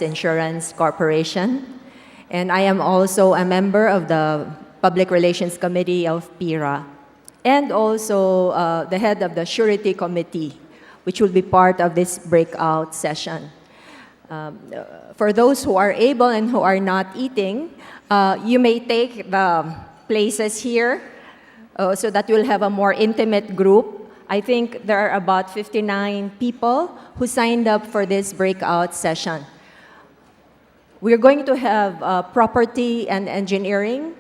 Insurance Corporation, and I am also a member of the Public Relations Committee of PIRA, and also the head of the Surety Committee, which will be part of this breakout session. For those who are able and who are not eating, you may take the places here so that we'll have a more intimate group. I think there are about 59 people who signed up for this breakout session. We're going to have property and engineering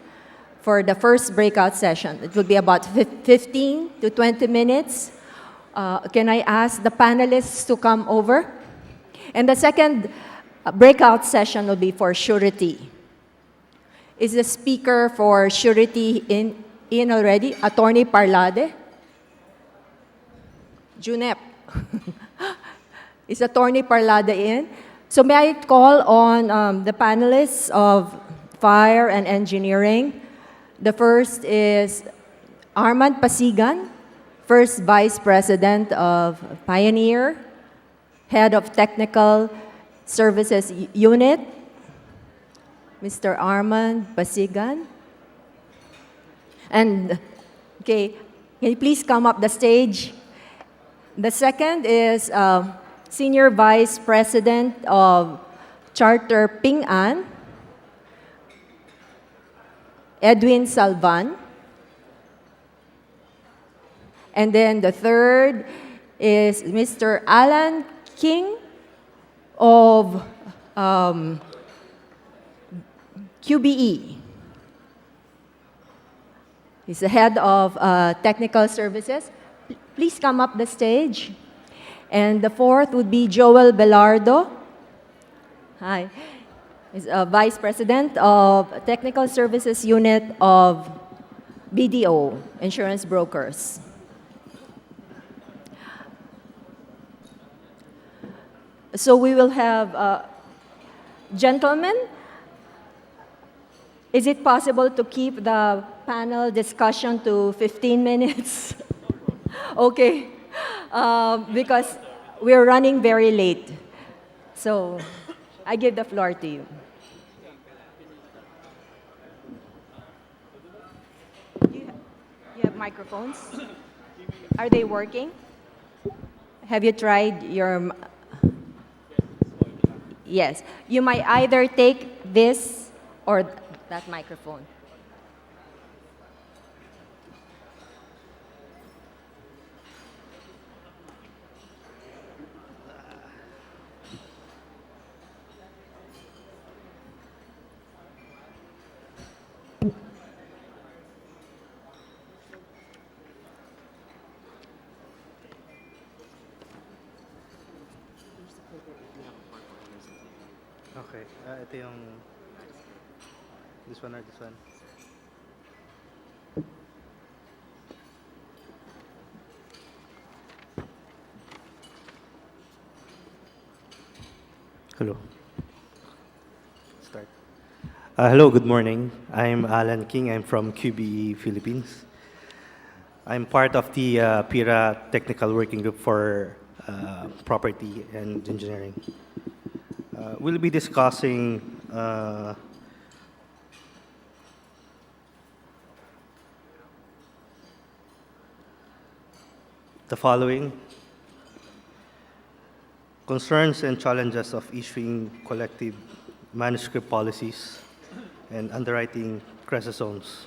for the first breakout session. It will be about 15 to 20 minutes. Can I ask the panelists to come over? And the second breakout session will be for surety. Is the speaker for surety in already? Attorney Parlade? Junep. Is Attorney Parlade in? So may I call on the panelists of fire and engineering. The first is Armand Pasigan, First Vice President of Pioneer, Head of Technical Services Unit, Mr. Armand Pasigan. And, okay, can you please come up the stage? The second is Senior Vice President of Charter Ping An, Edwin Salvan. And then the third is Mr. Alan King of QBE. He's the head of technical services. Please come up the stage. And the fourth would be Joel Belardo. Hi. He's Vice President of Technical Services Unit of BDO, Insurance Brokers. So we will have, gentlemen, is it possible to keep the panel discussion to 15 minutes? Okay, because we're running very late. So I give the floor to you. You have microphones? Are they working? Have you tried your... Yes. You might either take this or that microphone. Okay, ito yung this one or this one? Hello. Start. Hello, good morning. I'm Alan King. I'm from QBE Philippines. I'm part of the PIRA Technical Working Group for Property and Engineering. We'll be discussing the following: concerns and challenges of issuing collective manuscript policies and underwriting crisis zones.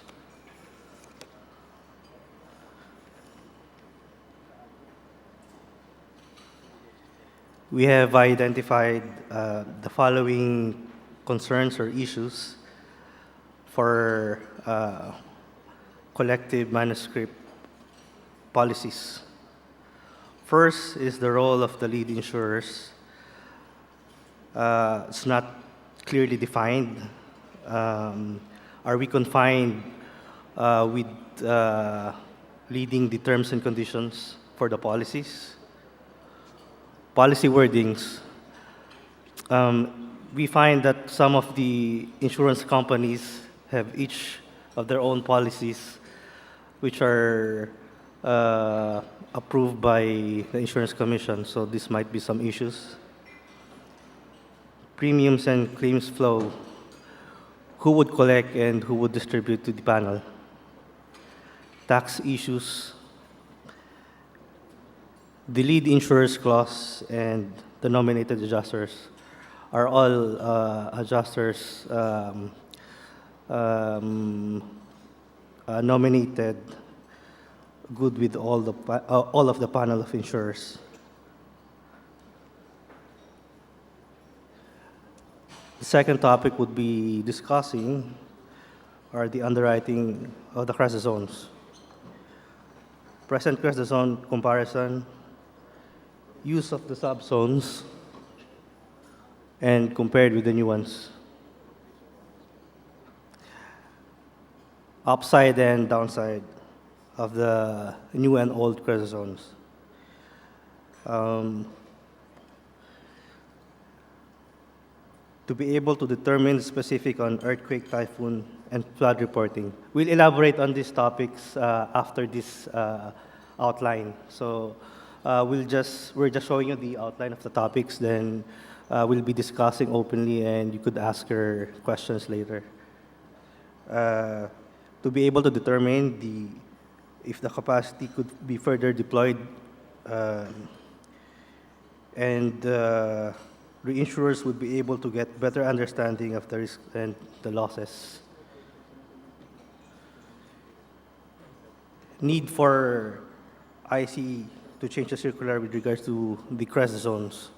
We have identified the following concerns or issues for collective manuscript policies. First is the role of the lead insurers. It's not clearly defined. Are we confined with leading the terms and conditions for the policies? Policy wordings. We find that some of the insurance companies have each of their own policies, which are approved by the Insurance Commission, so this might be some issues. premiums and claims flow, who would collect and who would distribute to the panel, tax issues, the lead insurers clause, and the nominated adjusters are all adjusters nominated good with all of the panel of insurers. The second topic would be discussing are the underwriting of the credit zones. Present credit zone comparison, use of the subzones, and compared with the new ones. Upside and downside of the new and old credit zones. To be able to determine specific on earthquake, typhoon, and flood reporting. We'll elaborate on these topics after this outline. So we're just showing you the outline of the topics, then we'll be discussing openly and you could ask your questions later. To be able to determine if the capacity could be further deployed and reinsurers would be able to get better understanding of the risk and the losses. Need for IC to change the circular with regards to the crest zones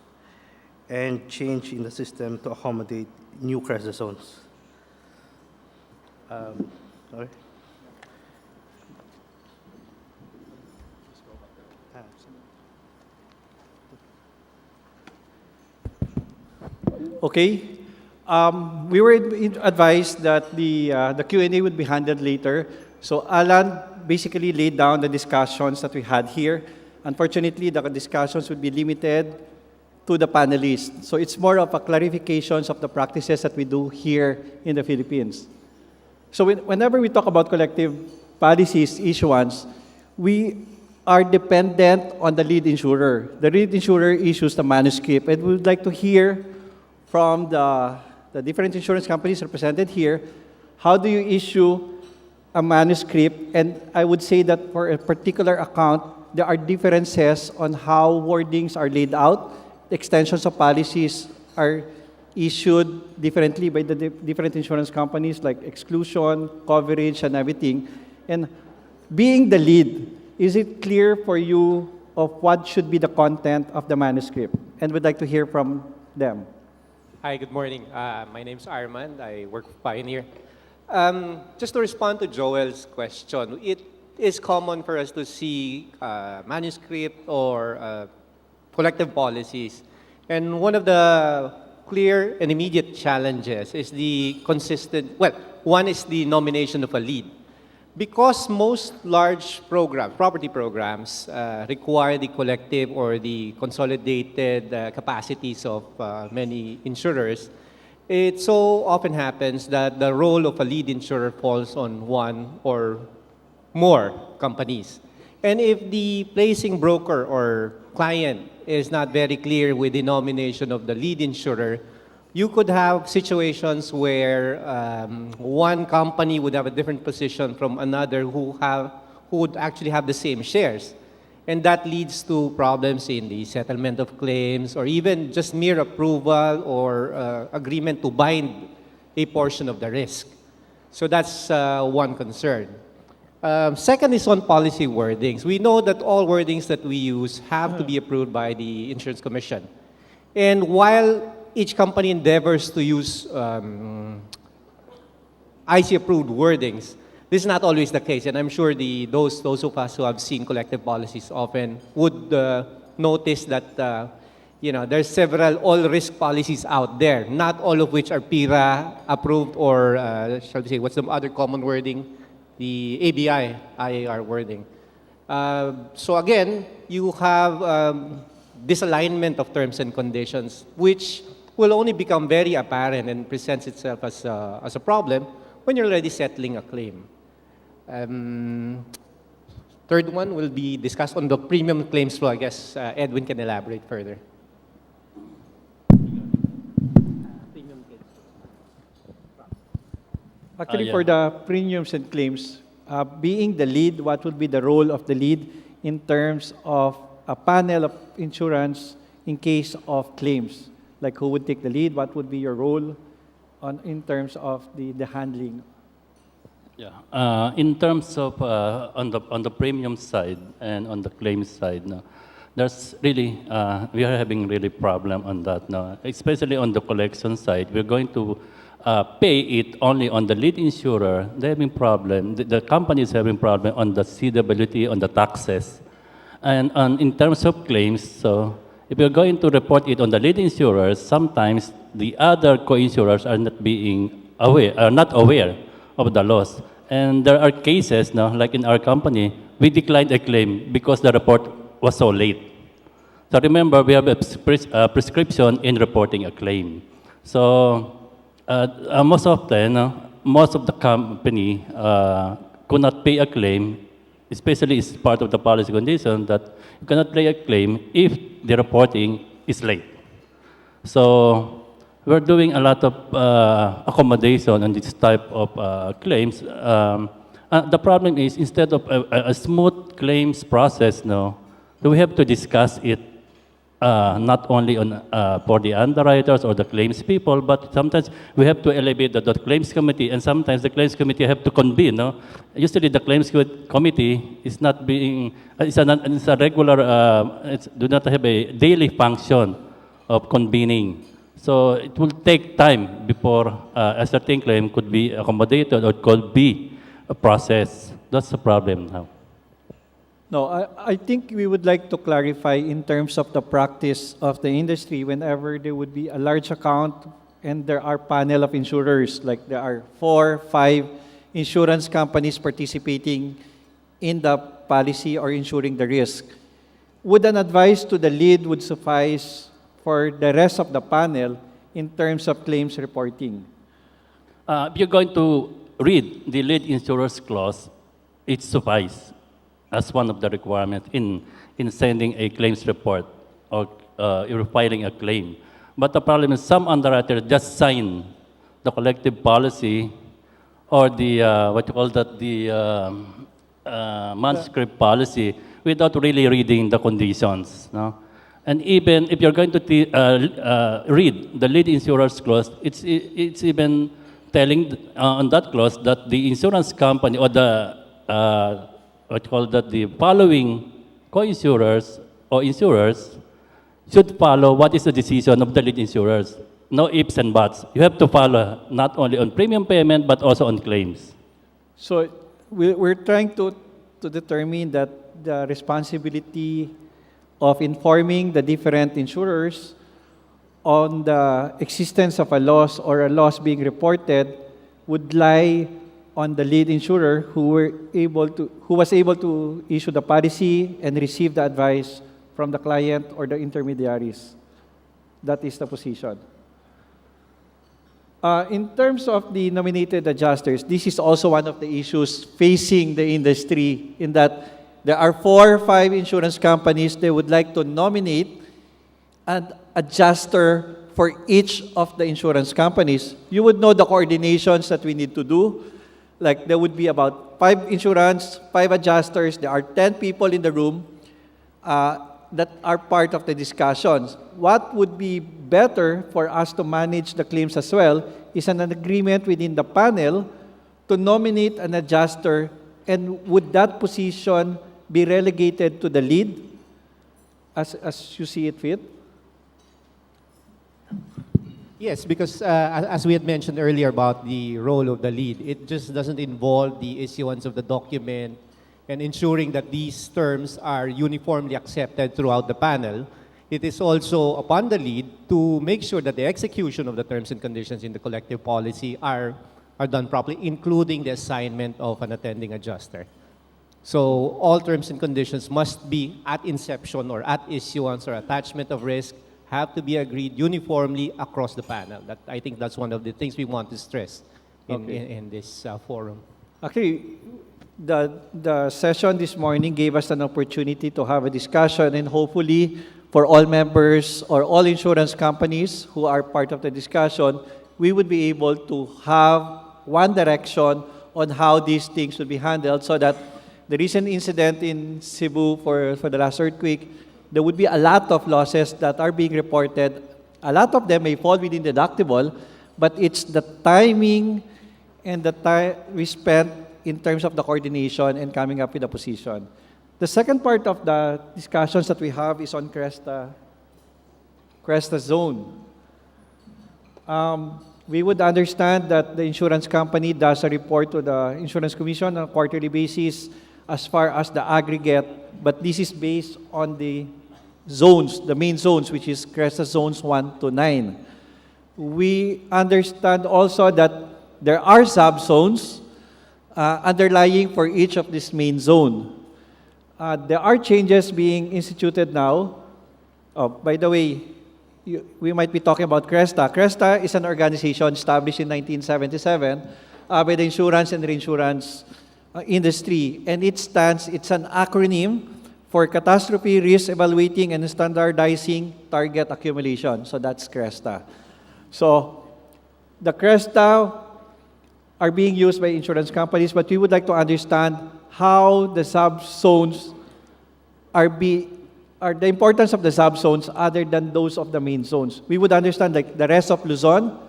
and change in the system to accommodate new crest zones. Sorry. Okay. We were advised that the Q&A would be handled later. So Alan basically laid down the discussions that we had here. Unfortunately, the discussions would be limited to the panelists. So it's more of a clarifications of the practices that we do here in the Philippines. So whenever we talk about collective policies issuance, we are dependent on the lead insurer. The lead insurer issues the manuscript, and we would like to hear from the different insurance companies represented here, how do you issue a manuscript? And I would say that for a particular account, there are differences on how wordings are laid out. The extensions of policies are issued differently by the different insurance companies, like exclusion, coverage, and everything. And being the lead, is it clear for you of what should be the content of the manuscript? And we'd like to hear from them. Hi, good morning. My name's Armand. I work for Pioneer. Just to respond to Joel's question, it is common for us to see manuscript or collective policies. And one of the clear and immediate challenges is the consistent, well, one is the nomination of a lead. Because most large programs, property programs, require the collective or the consolidated capacities of many insurers, it so often happens that the role of a lead insurer falls on one or more companies. And if the placing broker or client is not very clear with the nomination of the lead insurer, you could have situations where one company would have a different position from another who would actually have the same shares. And that leads to problems in the settlement of claims or even just mere approval or agreement to bind a portion of the risk. So that's one concern. Second is on policy wordings. We know that all wordings that we use have to be approved by the Insurance Commission. And while each company endeavors to use IC-approved wordings, this is not always the case, and I'm sure those of us who have seen collective policies often would notice that there's several all-risk policies out there, not all of which are PIRA approved or, shall we say, what's the other common wording? The ABI, IAR wording. So again, you have disalignment of terms and conditions, which will only become very apparent and presents itself as a problem when you're already settling a claim. Third one will be discussed on the premium claims flow. I guess Edwin can elaborate further. Actually, yeah. for the premiums and claims, being the lead, what would be the role of the lead in terms of a panel of insurance in case of claims? Like who would take the lead? What would be your role in terms of the handling? Yeah. In terms of on the premium side and on the claims side, no, there's really we are having really problem on that now, especially on the collection side. We're going to pay it only on the lead insurer. They're having problem. The company is having problem on the CWT, on the taxes, and in terms of claims. So if you're going to report it on the lead insurers, sometimes the other co-insurers are not aware of the loss. And there are cases now, like in our company, we declined a claim because the report was so late. So remember, we have a prescription in reporting a claim. So most often, most of the company could not pay a claim, especially it's part of the policy condition that you cannot pay a claim if the reporting is late. So we're doing a lot of accommodation on this type of claims. The problem is, instead of a smooth claims process, we have to discuss it not only on for the underwriters or the claims people, but sometimes we have to elevate the claims committee, and sometimes the claims committee have to convene. Usually, the claims committee is not being it's a regular do not have a daily function of convening. So it will take time before a certain claim could be accommodated or could be a process. That's the problem now. No, I think we would like to clarify in terms of the practice of the industry whenever there would be a large account and there are panel of insurers, like there are 4, 5 insurance companies participating in the policy or insuring the risk. Would an advice to the lead would suffice for the rest of the panel in terms of claims reporting? If you're going to read the lead insurer's clause, it suffices as one of the requirements in sending a claims report or filing a claim. But the problem is some underwriters just sign the collective policy or the manuscript policy without really reading the conditions. No? And even if you're going to read the lead insurer's clause, it's even telling on that clause that the insurance company or the the following co-insurers or insurers should follow what is the decision of the lead insurers. No ifs and buts. You have to follow not only on premium payment but also on claims. So we're trying to determine that the responsibility of informing the different insurers on the existence of a loss or a loss being reported would lie on the lead insurer who was able to issue the policy and receive the advice from the client or the intermediaries. That is the position. In terms of the nominated adjusters, this is also one of the issues facing the industry in that there are 4 or 5 insurance companies they would like to nominate an adjuster for each of the insurance companies. You would know the coordinations that we need to do. Like there would be about 5 insurance, 5 adjusters. There are 10 people in the room that are part of the discussions. What would be better for us to manage the claims as well is an agreement within the panel to nominate an adjuster, and would that position be relegated to the lead as you see it fit? Yes, because as we had mentioned earlier about the role of the lead, it just doesn't involve the issuance of the document and ensuring that these terms are uniformly accepted throughout the panel. It is also upon the lead to make sure that the execution of the terms and conditions in the collective policy are done properly, including the assignment of an attending adjuster. So all terms and conditions must be at inception or at issuance or attachment of risk have to be agreed uniformly across the panel. That I think that's one of the things we want to stress in this forum. Actually, the session this morning gave us an opportunity to have a discussion, and hopefully for all members or all insurance companies who are part of the discussion, we would be able to have one direction on how these things will be handled, so that the recent incident in Cebu for the last earthquake, there would be a lot of losses that are being reported. A lot of them may fall within deductible, but it's the timing and the time we spent in terms of the coordination and coming up with a position. The second part of the discussions that we have is on Cresta zone. We would understand that the insurance company does a report to the Insurance Commission on a quarterly basis as far as the aggregate, but this is based on the zones, the main zones, which is Cresta zones 1 to 9. We understand also that there are sub-zones underlying for each of this main zone. There are changes being instituted now. Oh, by the way, we might be talking about Cresta. Cresta is an organization established in 1977 by the insurance and reinsurance industry, and it's an acronym for Catastrophe Risk Evaluating and Standardizing Target Accumulation. So that's Cresta. So the Cresta are being used by insurance companies, but we would like to understand how the sub-zones are the importance of the sub-zones other than those of the main zones. We would understand like the rest of Luzon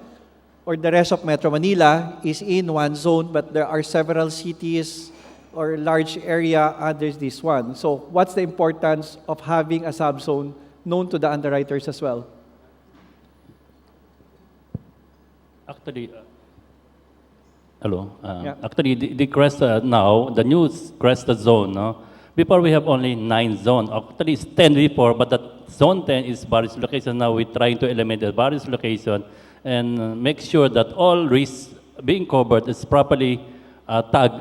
or the rest of Metro Manila is in one zone, but there are several cities or large area under this one. So what's the importance of having a sub-zone known to the underwriters as well? Actually, hello. Yeah. Actually, the Cresta now, the new Cresta zone, no? Before we have only 9 zones. Actually, it's 10 before, but that zone 10 is various locations. Now we're trying to eliminate the various locations and make sure that all risks being covered is properly tagged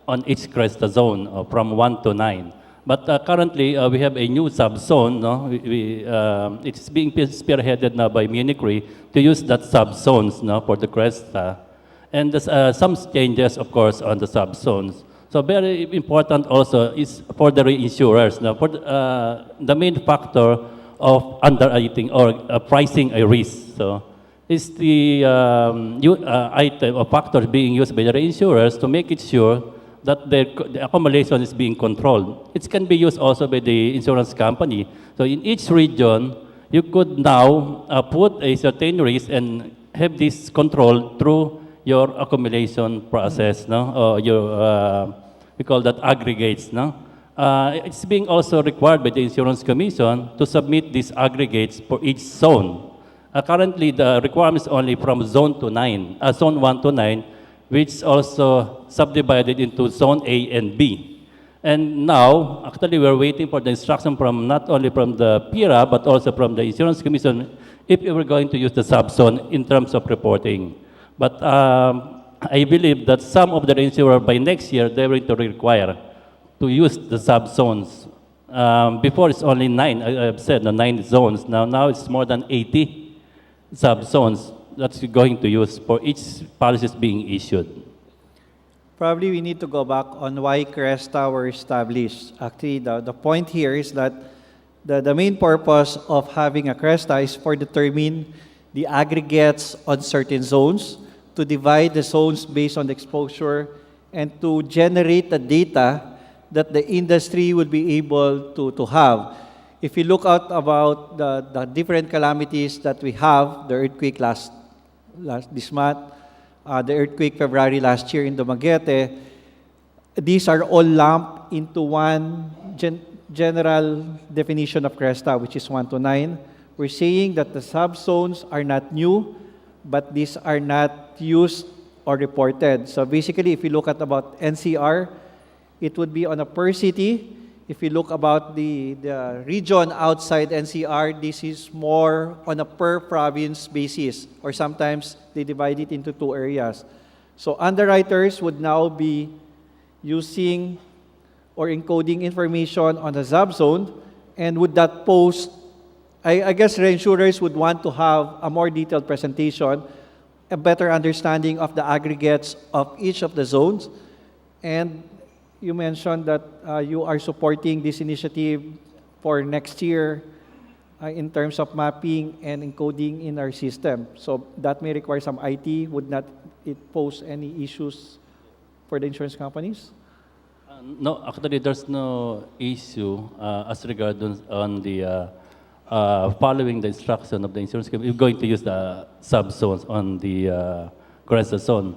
on each Cresta zone from 1 to 9. But currently, we have a new sub-zone. No? It's being spearheaded now by Munich Re to use that sub-zones, no, for the Cresta. And there's some changes, of course, on the sub-zones. So very important also is for the reinsurers. Now, for the main factor of underwriting or pricing a risk. So is the item or factor being used by the reinsurers to make it sure that the accumulation is being controlled. It can be used also by the insurance company. So in each region, you could now put a certain risk and have this controlled through your accumulation process, no? Or your, we call that aggregates, no? It's being also required by the Insurance Commission to submit these aggregates for each zone. Currently, the requirement is only from zone 1 to 9, which is also subdivided into zone A and B. And now, actually, we're waiting for the instruction from not only from the PIRA, but also from the Insurance Commission, if we were going to use the sub-zone in terms of reporting. But I believe that some of the insurers by next year, they're going to require to use the sub-zones. Before it's only 9, I've said, 9 zones. Now it's more than 80 sub-zones that's going to use for each policies being issued. Probably we need to go back on why Cresta were established. Actually, the point here is that the main purpose of having a Cresta is for determine the aggregates on certain zones, to divide the zones based on the exposure, and to generate the data that the industry will be able to have. If you look out about the different calamities that we have, the earthquake this month, the earthquake February last year in Dumaguete, these are all lumped into one general definition of Cresta, which is 1 to 9. We're saying that the sub-zones are not new, but these are not used or reported. So basically, if you look at about NCR, it would be on a per city. If you look about the region outside NCR, this is more on a per province basis, or sometimes they divide it into 2 areas. So underwriters would now be using or encoding information on the sub-zone, and would that post, I guess reinsurers would want to have a more detailed presentation, a better understanding of the aggregates of each of the zones. And you mentioned that you are supporting this initiative for next year in terms of mapping and encoding in our system. So that may require some IT. Would not it pose any issues for the insurance companies? No, actually, there's no issue as regard on the following the instruction of the insurance company. We're going to use the sub-zones on the Cresta zone.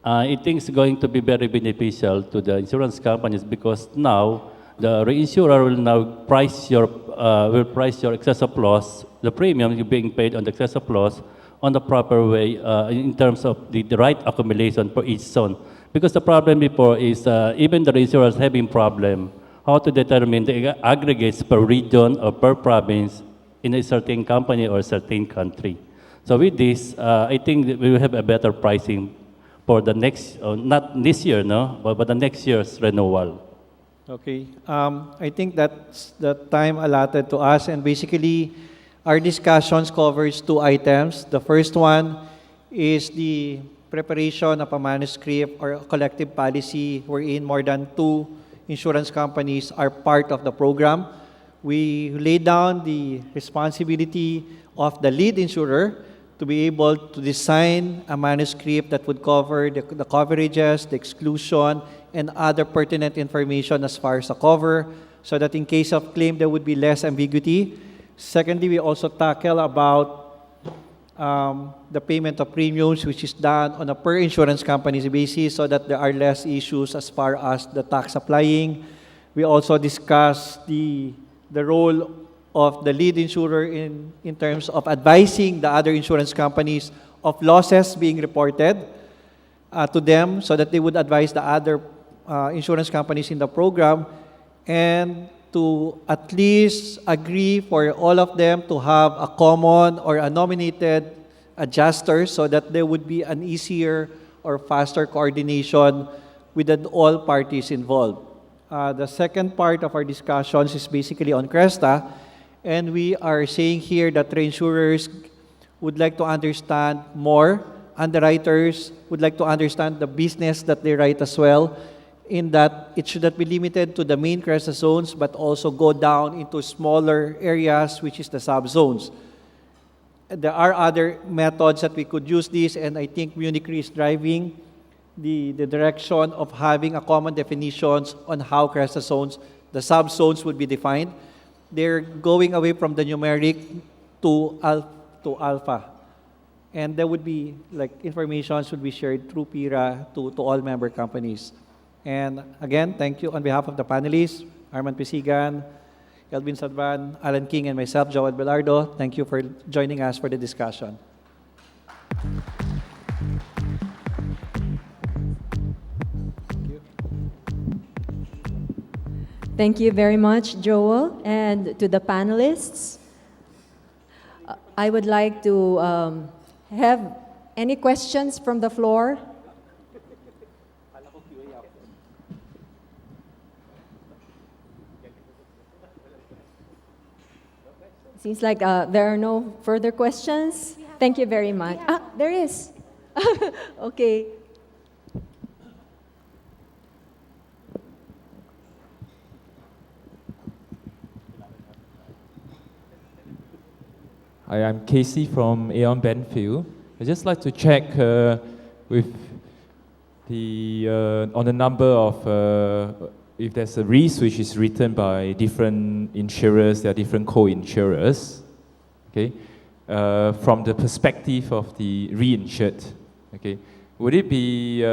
I think it's going to be very beneficial to the insurance companies because now the reinsurer will now price your excess of loss, the premium you're being paid on the excess of loss on the proper way in terms of the right accumulation for each zone. Because the problem before is even the reinsurers having problem how to determine the aggregates per region or per province in a certain company or a certain country. So with this, I think that we will have a better pricing for the next, not this year, no, but the next year's renewal. Okay. I think that's the time allotted to us, and basically our discussions covers two items. The first one is the preparation of a manuscript or a collective policy wherein more than 2 insurance companies are part of the program. We lay down the responsibility of the lead insurer to be able to design a manuscript that would cover the coverages, the exclusion, and other pertinent information as far as the cover, so that in case of claim, there would be less ambiguity. Secondly, we also tackle about the payment of premiums, which is done on a per insurance company's basis, so that there are less issues as far as the tax applying. We also discuss the role of the lead insurer in terms of advising the other insurance companies of losses being reported to them, so that they would advise the other insurance companies in the program, and to at least agree for all of them to have a common or a nominated adjuster, so that there would be an easier or faster coordination within all parties involved. The second part of our discussions is basically on Cresta, and we are saying here that reinsurers would like to understand more, underwriters would like to understand the business that they write as well, in that it should not be limited to the main Cresta zones, but also go down into smaller areas, which is the sub-zones. There are other methods that we could use this, and I think Munich Re is driving the direction of having a common definitions on how Cresta zones, the sub-zones would be defined. They're going away from the numeric to alpha. And there would be, like, information would be shared through PIRA to all member companies. And again, thank you on behalf of the panelists, Arman Pisigan, Elvin Sadvan, Alan King, and myself, Joel Belardo. Thank you for joining us for the discussion. Thank you very much, Joel. And to the panelists, I would like to have any questions from the floor. Seems like there are no further questions. Thank you very much. There is. Okay. Hi, I'm Casey from Aon Benfield. I'd just like to check with the on the number of if there's a risk which is written by different insurers, there are different co-insurers, okay? From the perspective of the reinsured, okay? Would it be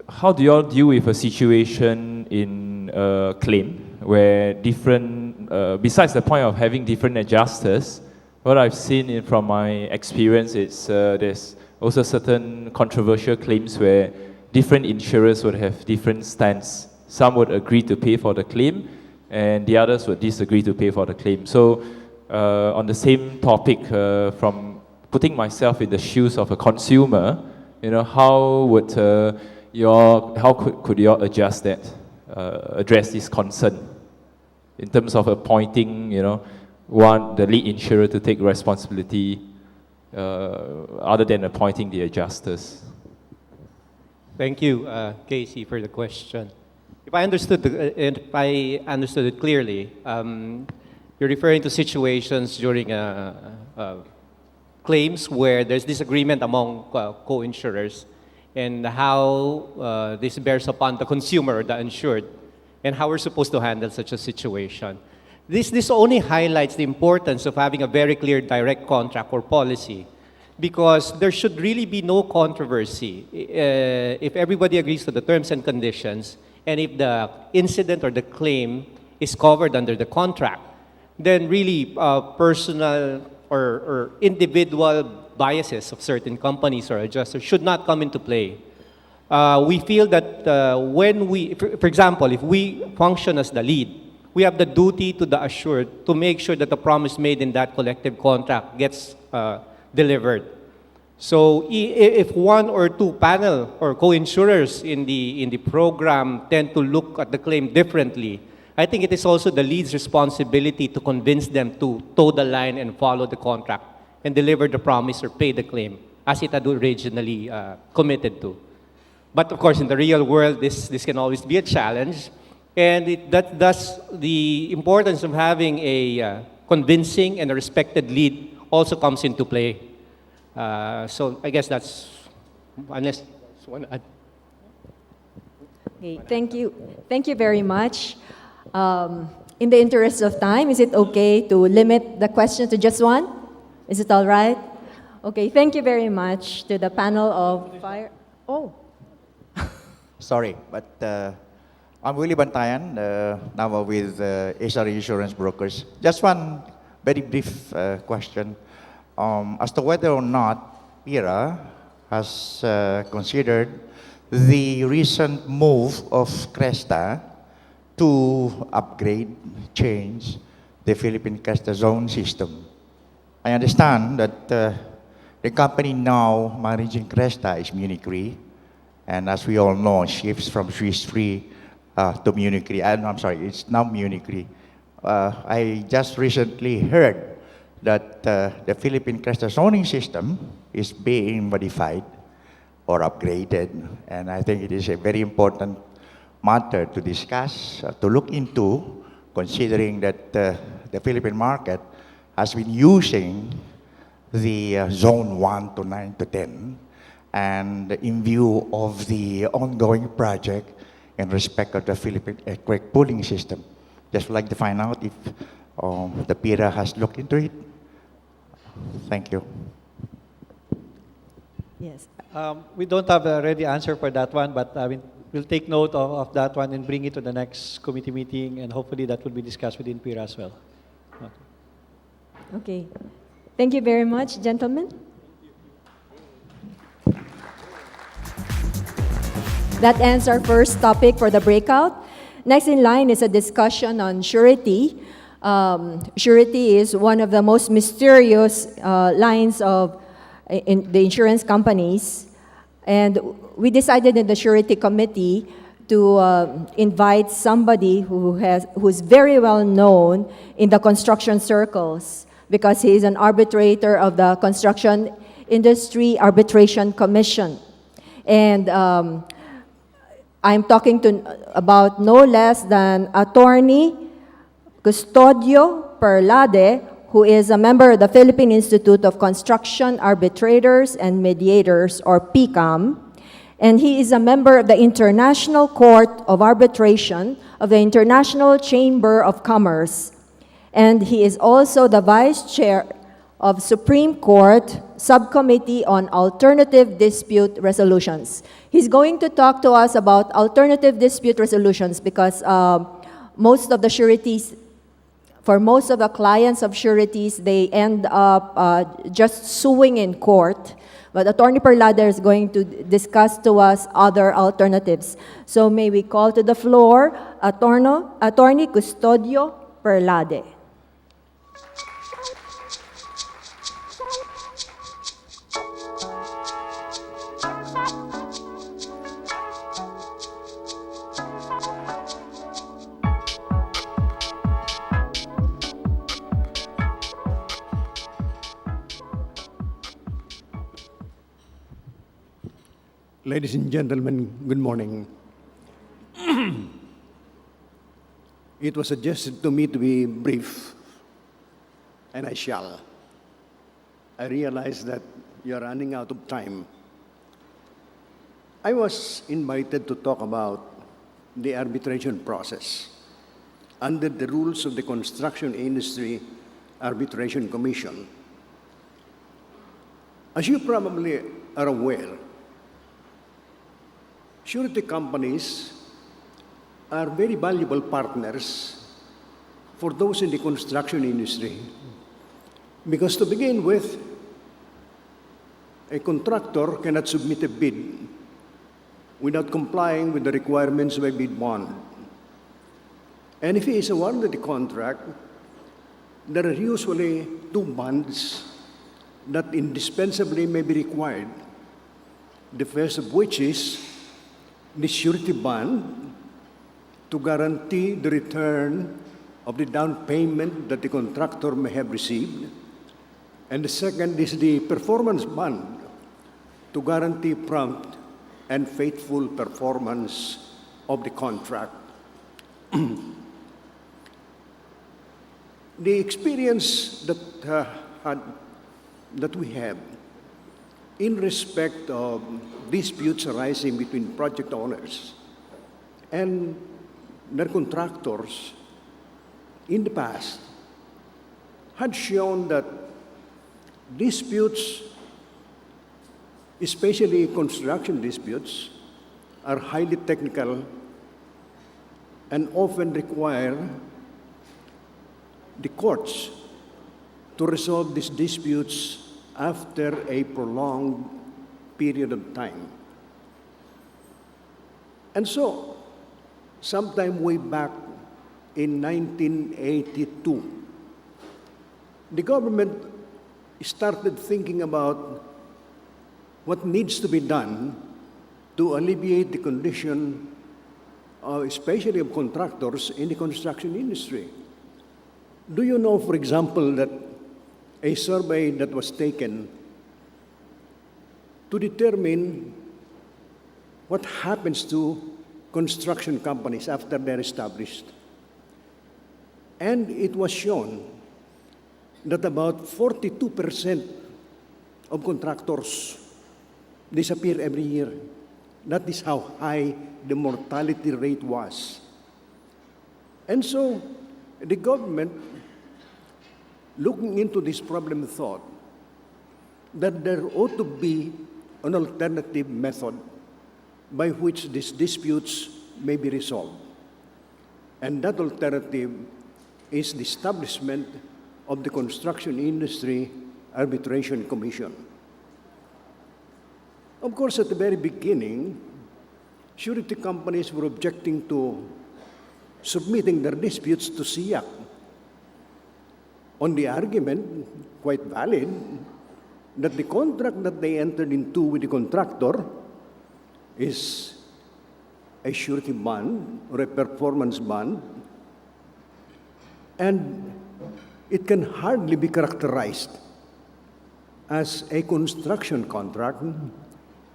how do you all deal with a situation in a claim where different, besides the point of having different adjusters, what I've seen from my experience is there's also certain controversial claims where different insurers would have different stance. Some would agree to pay for the claim, and the others would disagree to pay for the claim. So on the same topic, from putting myself in the shoes of a consumer, you know, how would could you all adjust that, address this concern in terms of appointing, you know, the lead insurer to take responsibility, other than appointing the adjusters? Thank you, Casey, for the question. If I understood it clearly, you're referring to situations during a claims where there's disagreement among co-insurers and how this bears upon the consumer or the insured and how we're supposed to handle such a situation. This only highlights the importance of having a very clear direct contract or policy because there should really be no controversy if everybody agrees to the terms and conditions and if the incident or the claim is covered under the contract, then really personal or individual biases of certain companies or adjusters should not come into play. We feel that when we, for example, if we function as the lead, we have the duty to the assured to make sure that the promise made in that collective contract gets delivered. So if one or two panel or co-insurers in the program tend to look at the claim differently, I think it is also the lead's responsibility to convince them to toe the line and follow the contract and deliver the promise or pay the claim as it had originally committed to. But of course, in the real world, this can always be a challenge. And thus, the importance of having a convincing and a respected lead also comes into play. So I guess that's, unless you want to add. Okay, thank you. Thank you very much. In the interest of time, is it okay to limit the question to just one? Is it all right? Okay, thank you very much to the panel of fire. Oh. Sorry, but I'm Willie Bantayan, now with HR Insurance Brokers. Just one very brief question as to whether or not PIRA has considered the recent move of Cresta to upgrade, change the Philippine Cresta zone system. I understand that the company now managing Cresta is Munich Re, and as we all know, shifts from Swiss Re to Munich Re. I'm sorry, it's now Munich Re. I just recently heard that the Philippine Cresta zoning system is being modified or upgraded, and I think it is a very important matter to discuss, to look into, considering that the Philippine market has been using the zone 1 to 9 to 10, and in view of the ongoing project in respect of the Philippine earthquake pooling system. Just would like to find out if the PIRA has looked into it. Thank you. Yes. We don't have a ready answer for that one, but I mean, we'll take note of that one and bring it to the next committee meeting, and hopefully that will be discussed within PIRA as well. Okay. Thank you very much, gentlemen. That ends our first topic for the breakout. Next in line is a discussion on surety. Surety is one of the most mysterious lines of in the insurance companies. And we decided in the surety committee to invite somebody who's very well known in the construction circles because he is an arbitrator of the Construction Industry Arbitration Commission. And I'm talking about no less than Attorney Custodio Perlade, who is a member of the Philippine Institute of Construction Arbitrators and Mediators, or PICAM, and he is a member of the International Court of Arbitration of the International Chamber of Commerce, and he is also the Vice Chair of Supreme Court Subcommittee on Alternative Dispute Resolutions. He's going to talk to us about alternative dispute resolutions because most of the sureties, for most of the clients of sureties, they end up just suing in court. But Attorney Perlade is going to discuss to us other alternatives. So may we call to the floor Attorney Custodio Perlade. Ladies and gentlemen, good morning. It was suggested to me to be brief, and I shall. I realize that you're running out of time. I was invited to talk about the arbitration process under the rules of the Construction Industry Arbitration Commission. As you probably are aware, surety companies are very valuable partners for those in the construction industry. Because to begin with, a contractor cannot submit a bid without complying with the requirements of a bid bond. And if he is awarded the contract, there are usually two bonds that indispensably may be required. The first of which is the surety bond to guarantee the return of the down payment that the contractor may have received. And the second is the performance bond to guarantee prompt and faithful performance of the contract. The experience that we have in respect of disputes arising between project owners and their contractors in the past had shown that disputes, especially construction disputes, are highly technical and often require the courts to resolve these disputes after a prolonged period of time. And so, sometime way back in 1982, the government started thinking about what needs to be done to alleviate the condition, especially of contractors in the construction industry. Do you know, for example, that a survey that was taken to determine what happens to construction companies after they're established? And it was shown that about 42% of contractors disappear every year. That is how high the mortality rate was. And so the government, looking into this problem, thought that there ought to be an alternative method by which these disputes may be resolved. And that alternative is the establishment of the Construction Industry Arbitration Commission. Of course, at the very beginning, surety companies were objecting to submitting their disputes to SIAC on the argument, quite valid, that the contract that they entered into with the contractor is a surety bond or a performance bond, and it can hardly be characterized as a construction contract,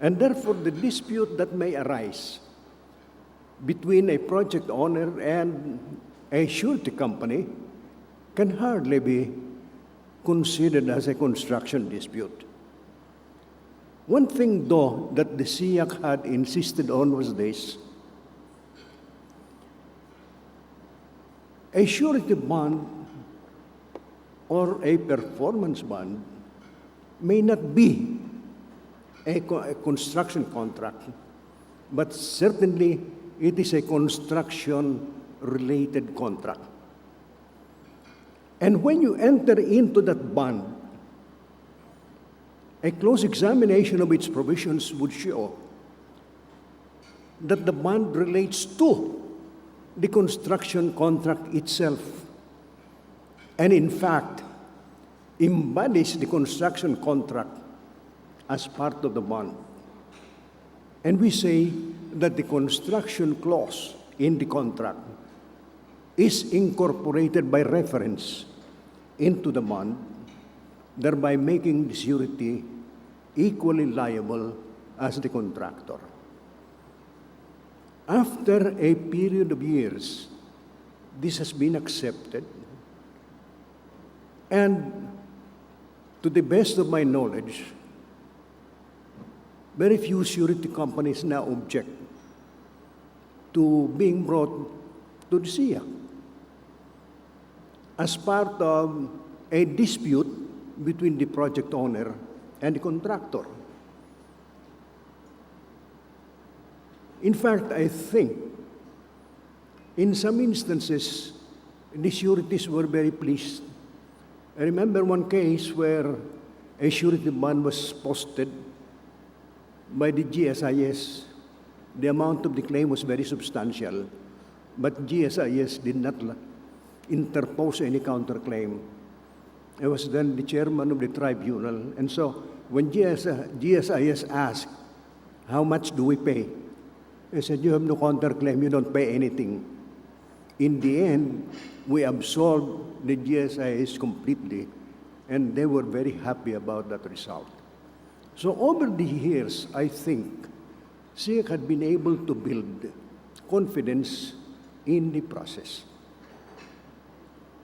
and therefore the dispute that may arise between a project owner and a surety company can hardly be considered as a construction dispute. One thing, though, that the SIAC had insisted on was this: a surety bond or a performance bond may not be a construction contract, but certainly it is a construction-related contract. And when you enter into that bond, a close examination of its provisions would show that the bond relates to the construction contract itself, and in fact embodies the construction contract as part of the bond. And we say that the construction clause in the contract is incorporated by reference into the bond, thereby making the surety equally liable as the contractor. After a period of years, this has been accepted, and to the best of my knowledge, very few surety companies now object to being brought to the SIA as part of a dispute between the project owner and the contractor. In fact, I think in some instances, the sureties were very pleased. I remember one case where a surety bond was posted by the GSIS. The amount of the claim was very substantial, but GSIS did not interpose any counterclaim. I was then the chairman of the tribunal, and so when GSIS asked, how much do we pay? I said, you have no counterclaim, you don't pay anything. In the end, we absolved the GSIS completely, and they were very happy about that result. So over the years, I think SIAC had been able to build confidence in the process.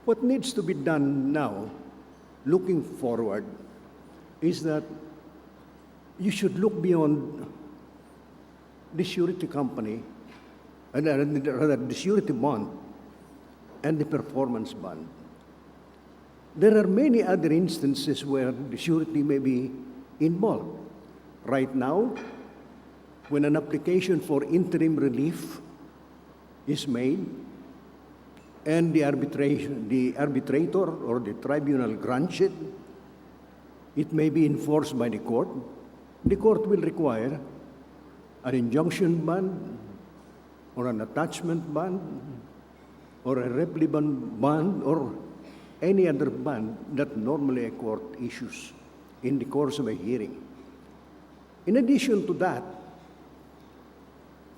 What needs to be done now, looking forward, is that you should look beyond the surety company, rather the surety bond and the performance bond. There are many other instances where the surety may be involved. Right now, when an application for interim relief is made and the arbitrator or the tribunal grants it, it may be enforced by the court. The court will require an injunction bond or an attachment bond or a reprimand bond or any other bond that normally a court issues in the course of a hearing. In addition to that,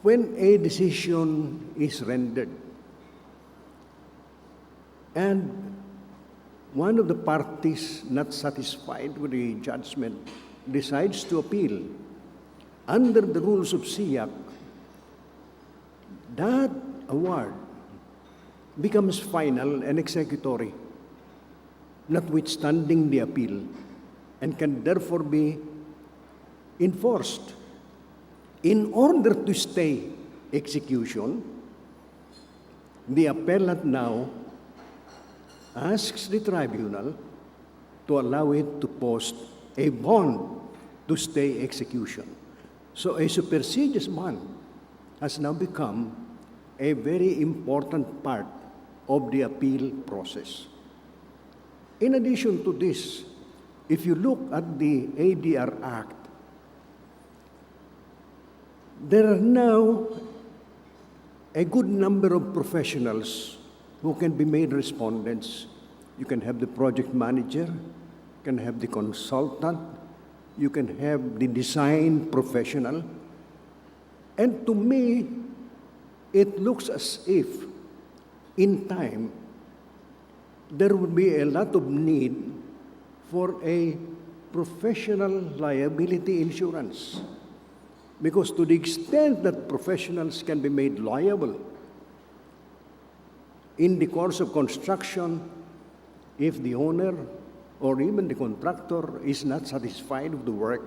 when a decision is rendered and one of the parties not satisfied with the judgment decides to appeal, under the rules of SIAC, that award becomes final and executory, notwithstanding the appeal, and can therefore be enforced. In order to stay execution, the appellant now asks the tribunal to allow it to post a bond to stay execution. So a supersedeas bond has now become a very important part of the appeal process. In addition to this, if you look at the ADR Act, there are now a good number of professionals who can be made respondents. You can have the project manager, you can have the consultant, you can have the design professional. And to me, it looks as if in time there would be a lot of need for a professional liability insurance. Because to the extent that professionals can be made liable in the course of construction, if the owner or even the contractor is not satisfied with the work,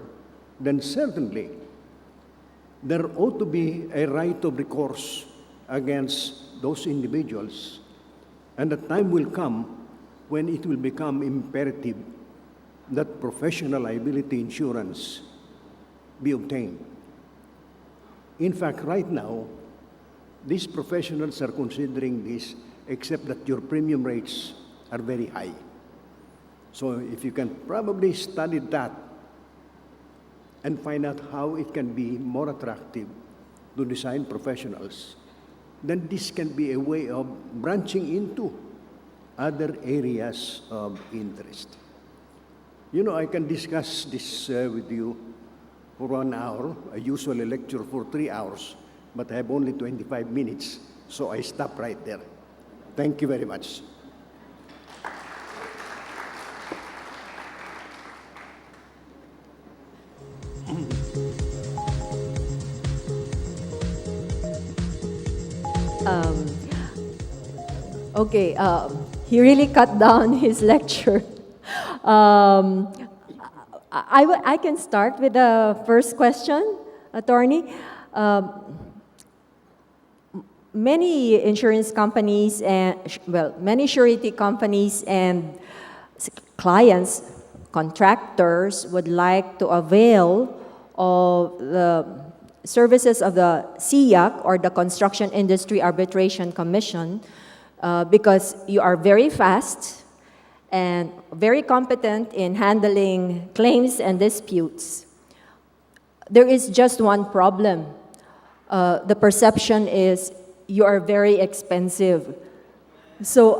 then certainly there ought to be a right of recourse against those individuals. And the time will come when it will become imperative that professional liability insurance be obtained. In fact, right now, these professionals are considering this, except that your premium rates are very high. So if you can probably study that and find out how it can be more attractive to design professionals, then this can be a way of branching into other areas of interest. You know, I can discuss this with you for 1 hour. I usually lecture for 3 hours, but I have only 25 minutes, so I stop right there. Thank you very much. Okay, he really cut down his lecture. I can start with the first question, attorney. Many insurance companies and, many surety companies and clients, contractors would like to avail of the services of the CIAC, or the Construction Industry Arbitration Commission, because you are very fast and very competent in handling claims and disputes. There is just one problem. The perception is you are very expensive. So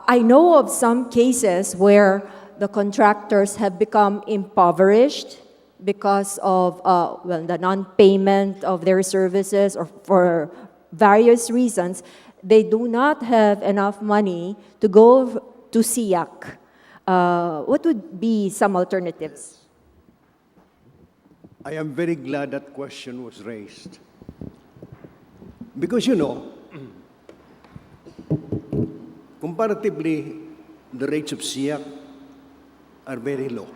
I know of some cases where the contractors have become impoverished because of the non-payment of their services, or for various reasons. They do not have enough money to go to SIAC. What would be some alternatives? I am very glad that question was raised. Because, you know, comparatively, the rates of SIAC are very low.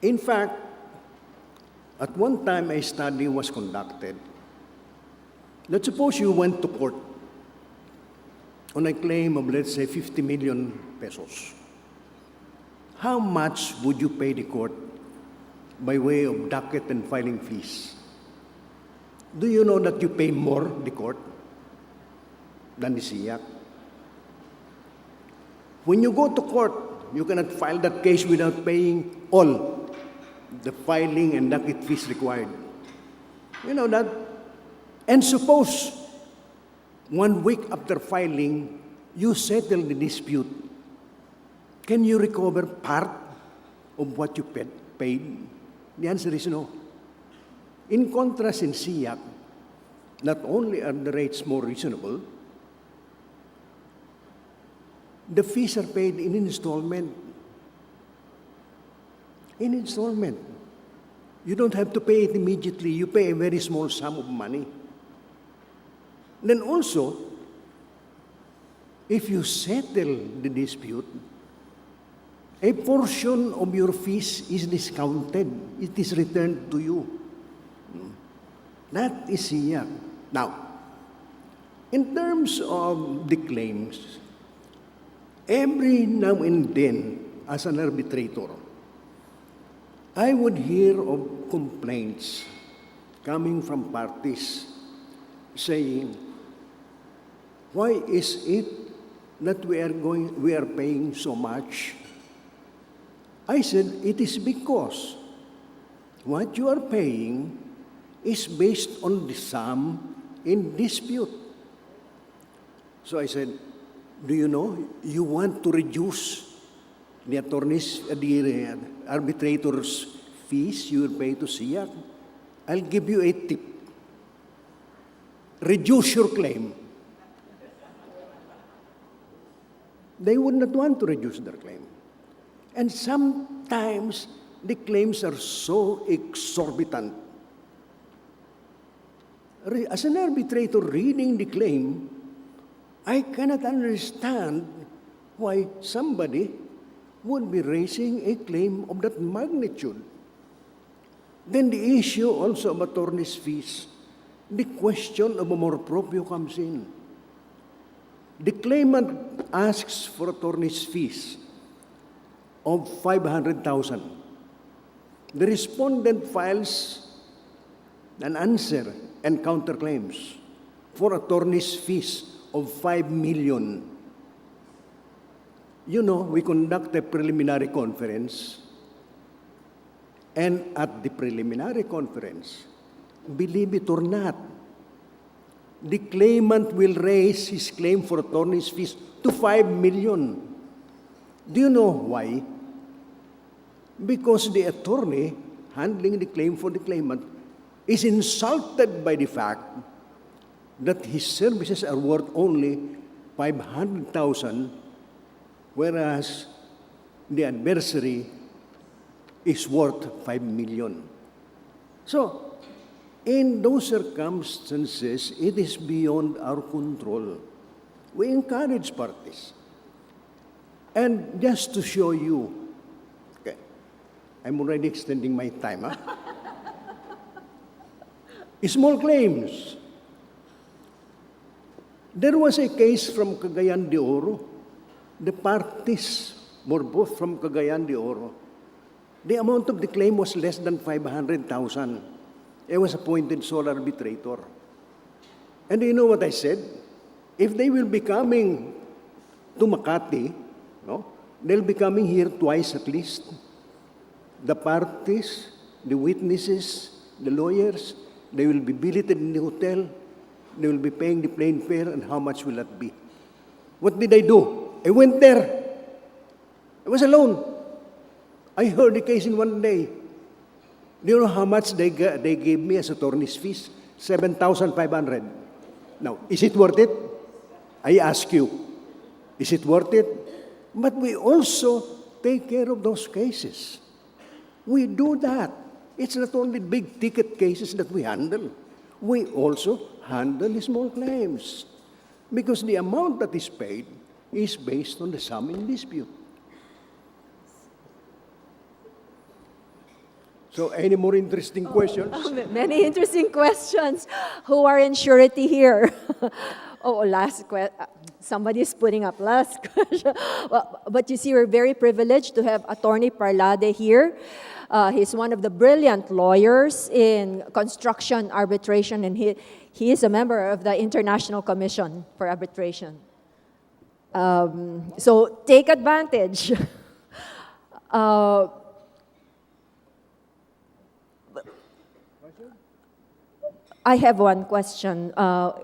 In fact, at one time a study was conducted. Let's suppose you went to court on a claim of, let's say, 50 million pesos. How much would you pay the court by way of docket and filing fees? Do you know that you pay more, the court, than the SIAC? When you go to court, you cannot file that case without paying all the filing and docket fees required. You know that? And suppose 1 week after filing, you settle the dispute. Can you recover part of what you paid? The answer is no. In contrast, in SIAC, not only are the rates more reasonable, the fees are paid in installment. In installment. You don't have to pay it immediately. You pay a very small sum of money. Then also, if you settle the dispute, a portion of your fees is discounted. It is returned to you. That is SIAC. Now, in terms of the claims, every now and then, as an arbitrator, I would hear of complaints coming from parties saying, why is it that we are paying so much? I said, it is because what you are paying is based on the sum in dispute. So I said, do you know, you want to reduce the the arbitrator's fees you will pay to SIAC? I'll give you a tip. Reduce your claim. They would not want to reduce their claim. And sometimes the claims are so exorbitant. As an arbitrator reading the claim, I cannot understand why somebody would be raising a claim of that magnitude. Then the issue also of attorney's fees, the question of amor proprio comes in. The claimant asks for attorney's fees of 500,000. The respondent files an answer and counterclaims for attorney's fees of 5 million. You know, we conduct a preliminary conference, and at the preliminary conference, believe it or not, the claimant will raise his claim for attorney's fees to 5 million. Do you know why? Because the attorney handling the claim for the claimant is insulted by the fact that his services are worth only 500,000, whereas the adversary is worth 5 million. So, in those circumstances, it is beyond our control. We encourage parties. And just to show you I'm already extending my time. Small claims. There was a case from Cagayan de Oro. The parties were both from Cagayan de Oro. The amount of the claim was less than 500,000. I was appointed sole arbitrator. And do you know what I said? If they will be coming to Makati, no, they'll be coming here twice at least. The parties, the witnesses, the lawyers, they will be billeted in the hotel. They will be paying the plane fare, and how much will that be? What did I do? I went there. I was alone. I heard the case in one day. Do you know how much they gave me as attorney's fees? 7,500. Now, is it worth it? I ask you, is it worth it? But we also take care of those cases. We do that. It's not only big ticket cases that we handle. We also handle the small claims. Because the amount that is paid is based on the sum in dispute. So, any more interesting questions? Many interesting questions. Who are in surety here? Last question. Somebody's putting up last question. Well, but you see, we're very privileged to have Attorney Parlade here. He's one of the brilliant lawyers in construction arbitration, and he is a member of the International Commission for Arbitration. So take advantage. I have one question.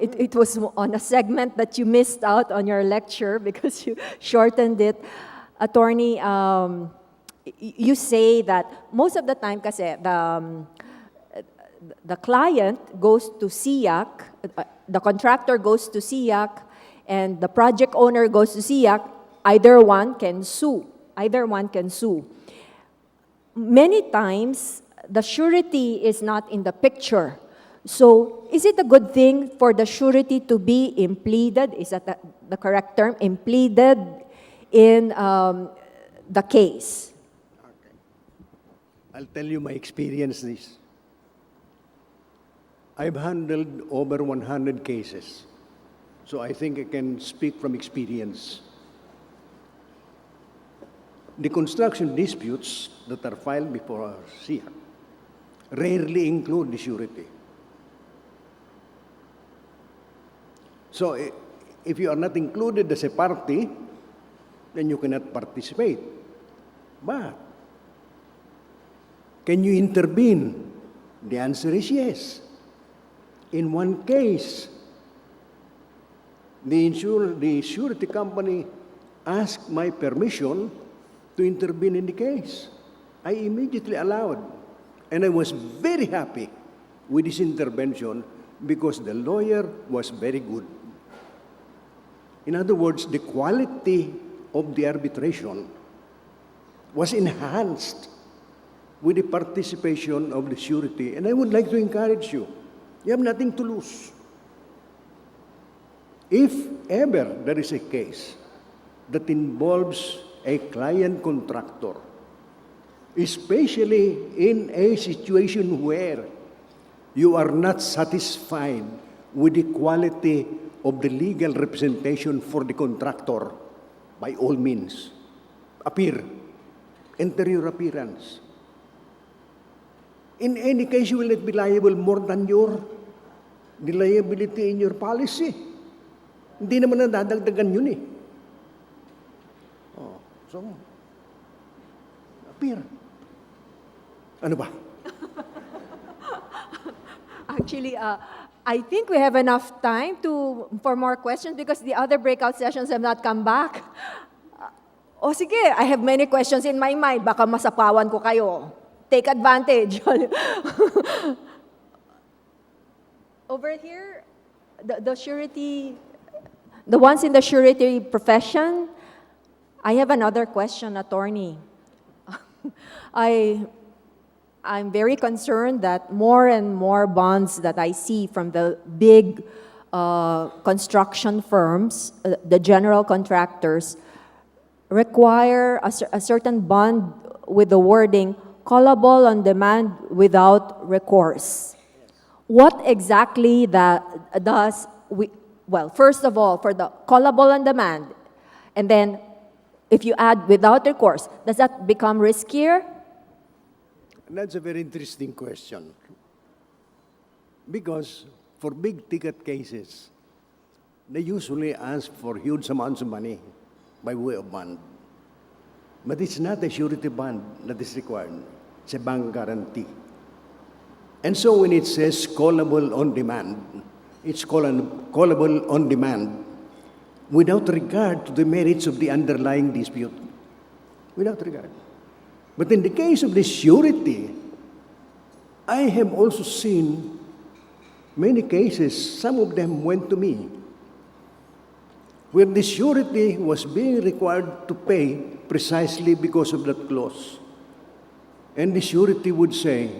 It was on a segment that you missed out on your lecture because you shortened it. Attorney, you say that most of the time kasi the client goes to SIAC, the contractor goes to SIAC, and the project owner goes to SIAC, either one can sue. Either one can sue. Many times, the surety is not in the picture. So, is it a good thing for the surety to be impleaded? Is that the correct term? Impleaded in the case? Okay. I'll tell you my experience this. I've handled over 100 cases. So I think I can speak from experience. The construction disputes that are filed before SIAC rarely include the surety. So if you are not included as a party, then you cannot participate. But can you intervene? The answer is yes. In one case, the surety company asked my permission to intervene in the case. I immediately allowed, and I was very happy with this intervention because the lawyer was very good. In other words, the quality of the arbitration was enhanced with the participation of the surety. And I would like to encourage you, you have nothing to lose. If ever there is a case that involves a client contractor, especially in a situation where you are not satisfied with the quality of the legal representation for the contractor, by all means, appear, enter your appearance. In any case, you will not be liable more than the liability in your policy. Hindi naman nadadagdagan yun eh. So, appear. Ano ba? Actually, I think we have enough time for more questions because the other breakout sessions have not come back. Sige, I have many questions in my mind. Baka masapawan ko kayo. Take advantage. Over here, the surety, the ones in the surety profession, I have another question, attorney. I'm very concerned that more and more bonds that I see from the big construction firms, the general contractors, require a certain bond with the wording callable on demand without recourse. What exactly that does we, well, first of all, for the callable on demand, and then if you add without recourse, does that become riskier? That's a very interesting question. Because for big ticket cases, they usually ask for huge amounts of money by way of bond. But it's not a surety bond that is required. It's a bank guarantee. And so when it says callable on demand, it's callable on demand without regard to the merits of the underlying dispute. Without regard. But in the case of the surety, I have also seen many cases, some of them went to me, where the surety was being required to pay precisely because of that clause. And the surety would say,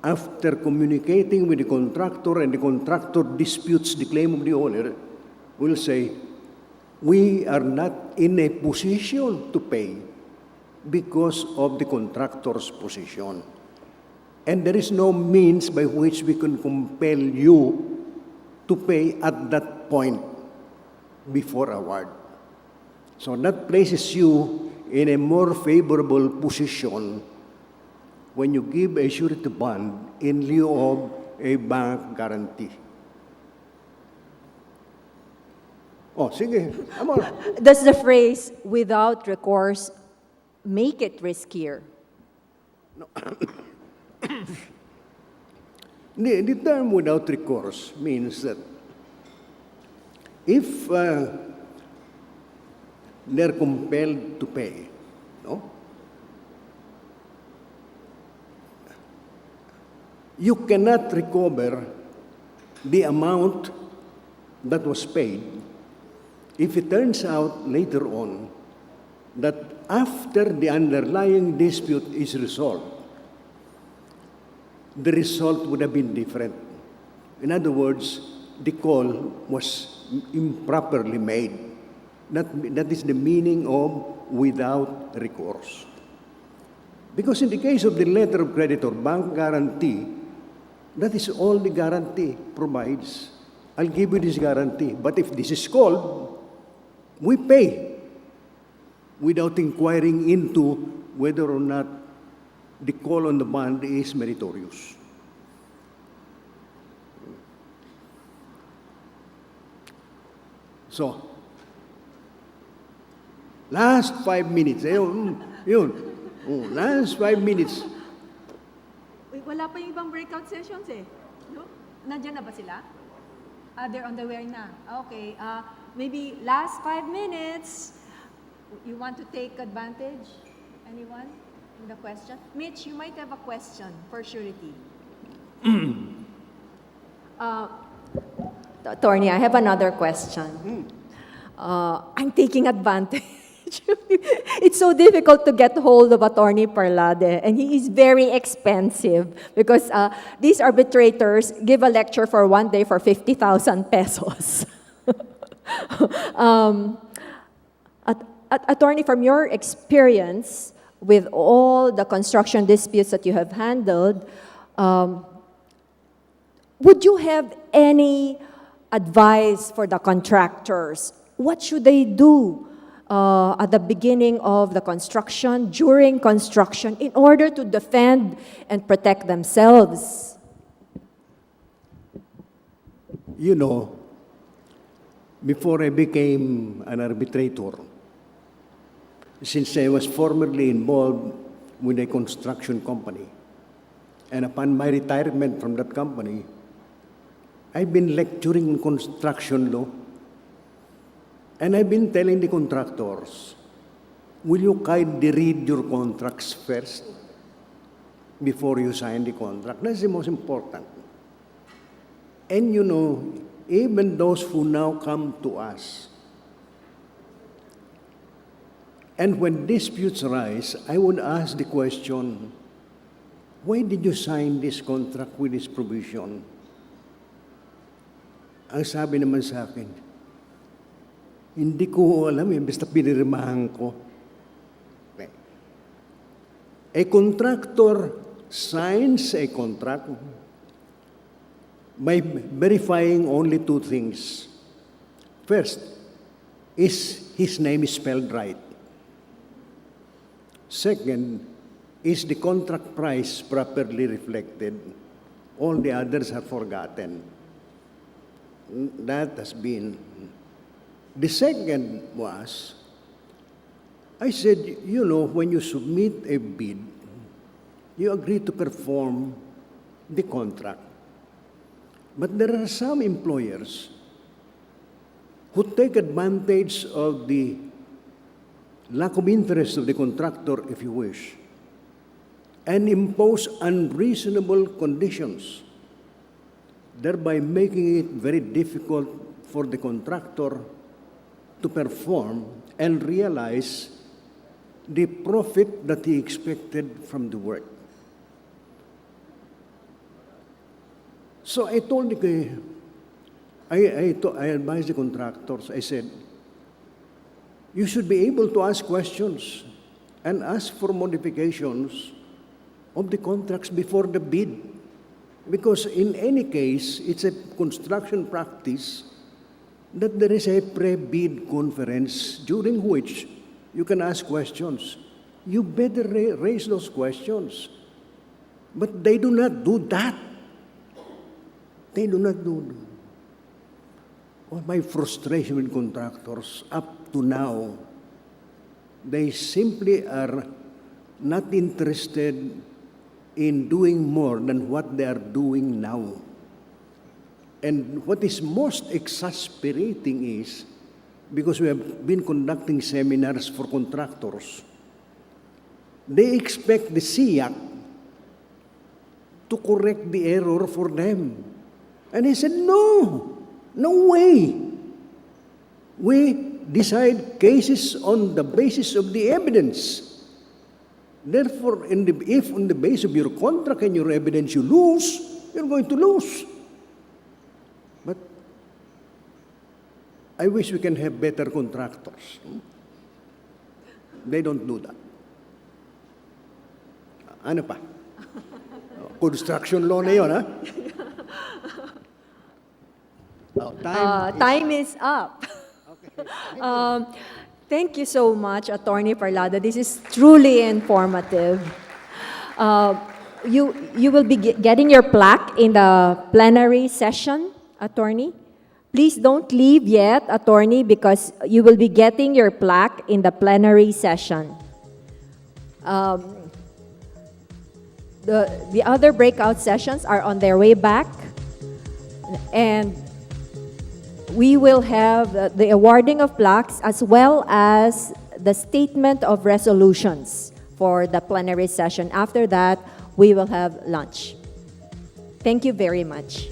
after communicating with the contractor and the contractor disputes the claim of the owner, will say, we are not in a position to pay because of the contractor's position. And there is no means by which we can compel you to pay at that point before award. So that places you in a more favorable position when you give a surety bond in lieu of a bank guarantee. Oh, sige. Amor. Does the phrase without recourse make it riskier? The term without recourse means that if they're compelled to pay, no? You cannot recover the amount that was paid if it turns out later on that after the underlying dispute is resolved, the result would have been different. In other words, the call was improperly made. That is the meaning of without recourse. Because in the case of the letter of credit or bank guarantee, that is all the guarantee provides. I'll give you this guarantee. But if this is called, we pay without inquiring into whether or not the call on the bond is meritorious. So, last 5 minutes. Yun. Oh, last 5 minutes. Wait, wala pa yung ibang breakout sessions eh. No? Nandiyan na ba sila? They're on the way na. Okay. Maybe last 5 minutes, you want to take advantage? Anyone in the question? Mitch, you might have a question for surety. Attorney, I have another question. I'm taking advantage. It's so difficult to get hold of Attorney Parlade, and he is very expensive because these arbitrators give a lecture for one day for 50,000 pesos. Attorney, from your experience with all the construction disputes that you have handled, would you have any advice for the contractors? What should they do at the beginning of the construction, during construction, in order to defend and protect themselves? You know, before I became an arbitrator, since I was formerly involved with a construction company, and upon my retirement from that company, I've been lecturing on construction law. And I've been telling the contractors, will you kindly read your contracts first before you sign the contract? That's the most important. And you know, even those who now come to us, and when disputes arise, I would ask the question, why did you sign this contract with this provision? Ang sabi naman sa akin, hindi ko alam basta pinirmahan ko. Okay. A contractor signs a contract by verifying only two things. First, is his name spelled right? Second, is the contract price properly reflected? All the others are forgotten. That has been. The second was, I said, you know, when you submit a bid, you agree to perform the contract. But there are some employers who take advantage of the lack of interest of the contractor, if you wish, and impose unreasonable conditions, thereby making it very difficult for the contractor to perform and realize the profit that he expected from the work. So I told the guy, I advised the contractors, I said, you should be able to ask questions and ask for modifications of the contracts before the bid. Because in any case, it's a construction practice that there is a pre-bid conference during which you can ask questions. You better raise those questions. But they do not do that. They do not do that. Well, my frustration with contractors up to now, they simply are not interested in doing more than what they are doing now. And what is most exasperating is, because we have been conducting seminars for contractors, they expect the SIAC to correct the error for them. And I said, no way. We decide cases on the basis of the evidence. Therefore, if on the basis of your contract and your evidence you lose, you're going to lose. But I wish we can have better contractors. They don't do that. Ano pa? Construction law na yun, ha? Oh, Time is up. Thank you so much, Attorney Parlada. This is truly informative. You will be getting your plaque in the plenary session, Attorney. Please don't leave yet, Attorney, because you will be getting your plaque in the plenary session. The other breakout sessions are on their way back, and we will have the awarding of plaques as well as the statement of resolutions for the plenary session. After that, we will have lunch. Thank you very much.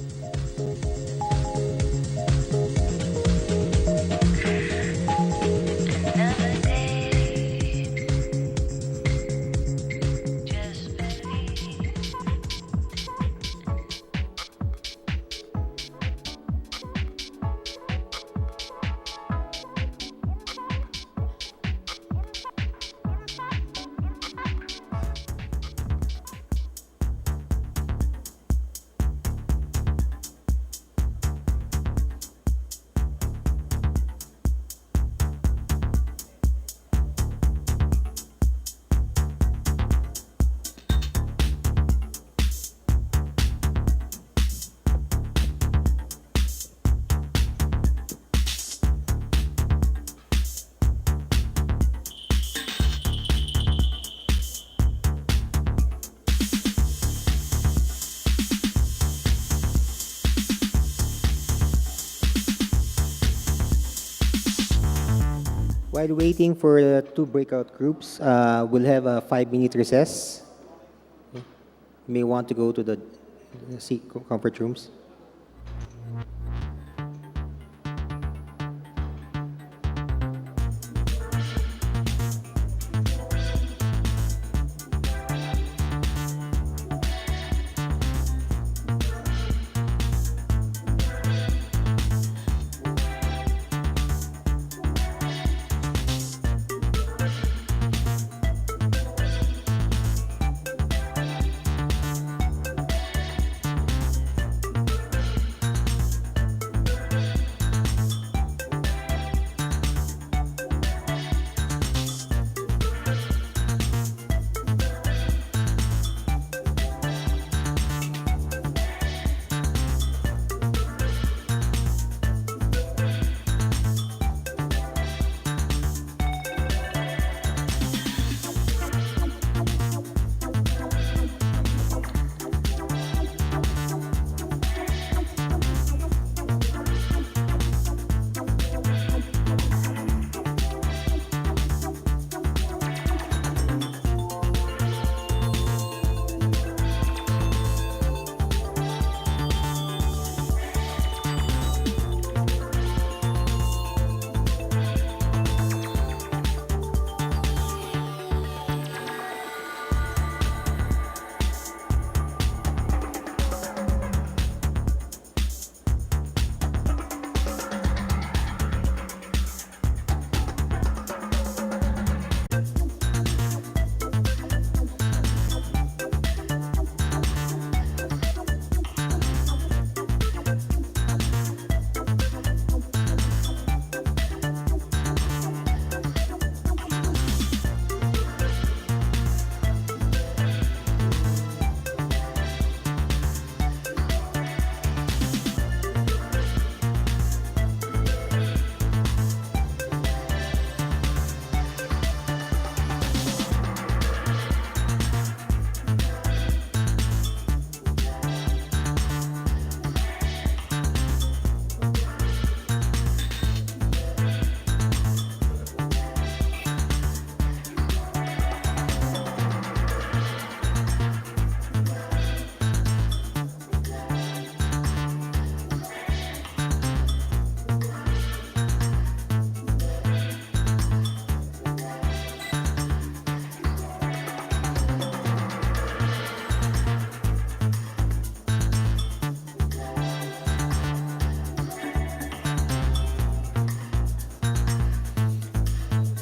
While waiting for the two breakout groups, we'll have a 5-minute recess. You may want to go to the comfort rooms.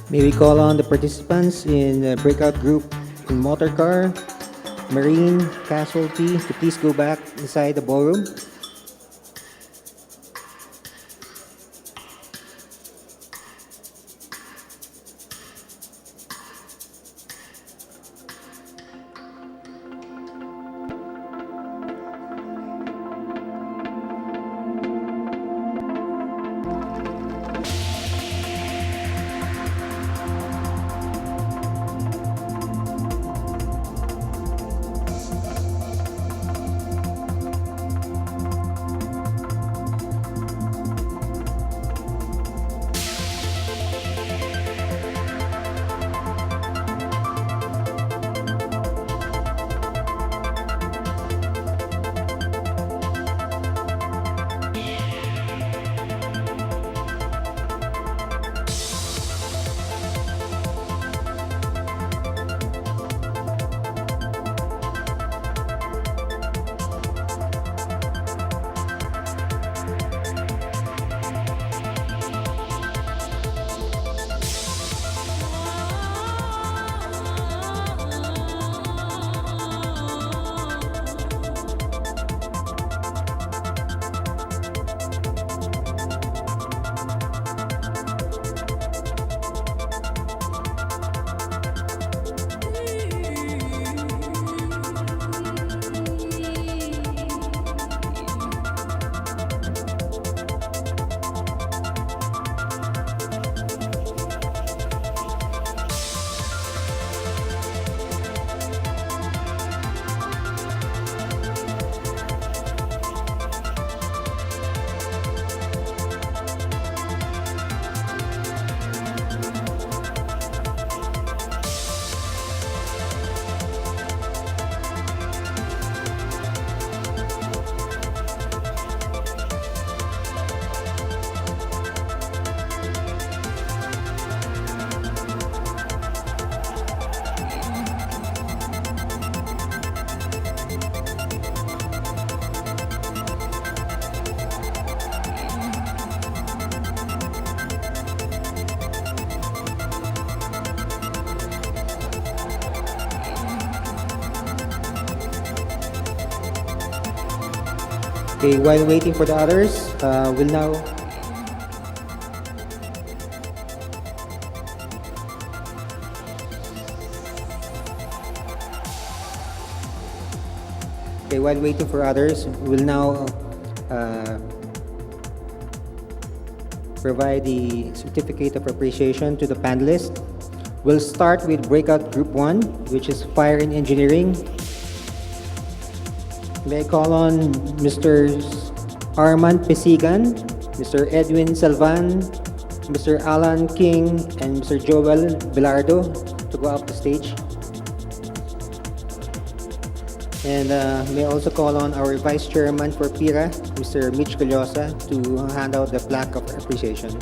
May we call on the participants in the breakout group in motor car, marine, casualty to please go back inside the ballroom. Okay, while waiting for the others, we'll now provide the certificate of appreciation to the panelists. We'll start with breakout group 1, which is fire and engineering. May I call on Mr. Armand Pesigan, Mr. Edwin Salvan, Mr. Alan King, and Mr. Joel Bilardo to go up the stage. And may I also call on our Vice Chairman for PIRA, Mr. Mitch Collosa, to hand out the plaque of appreciation.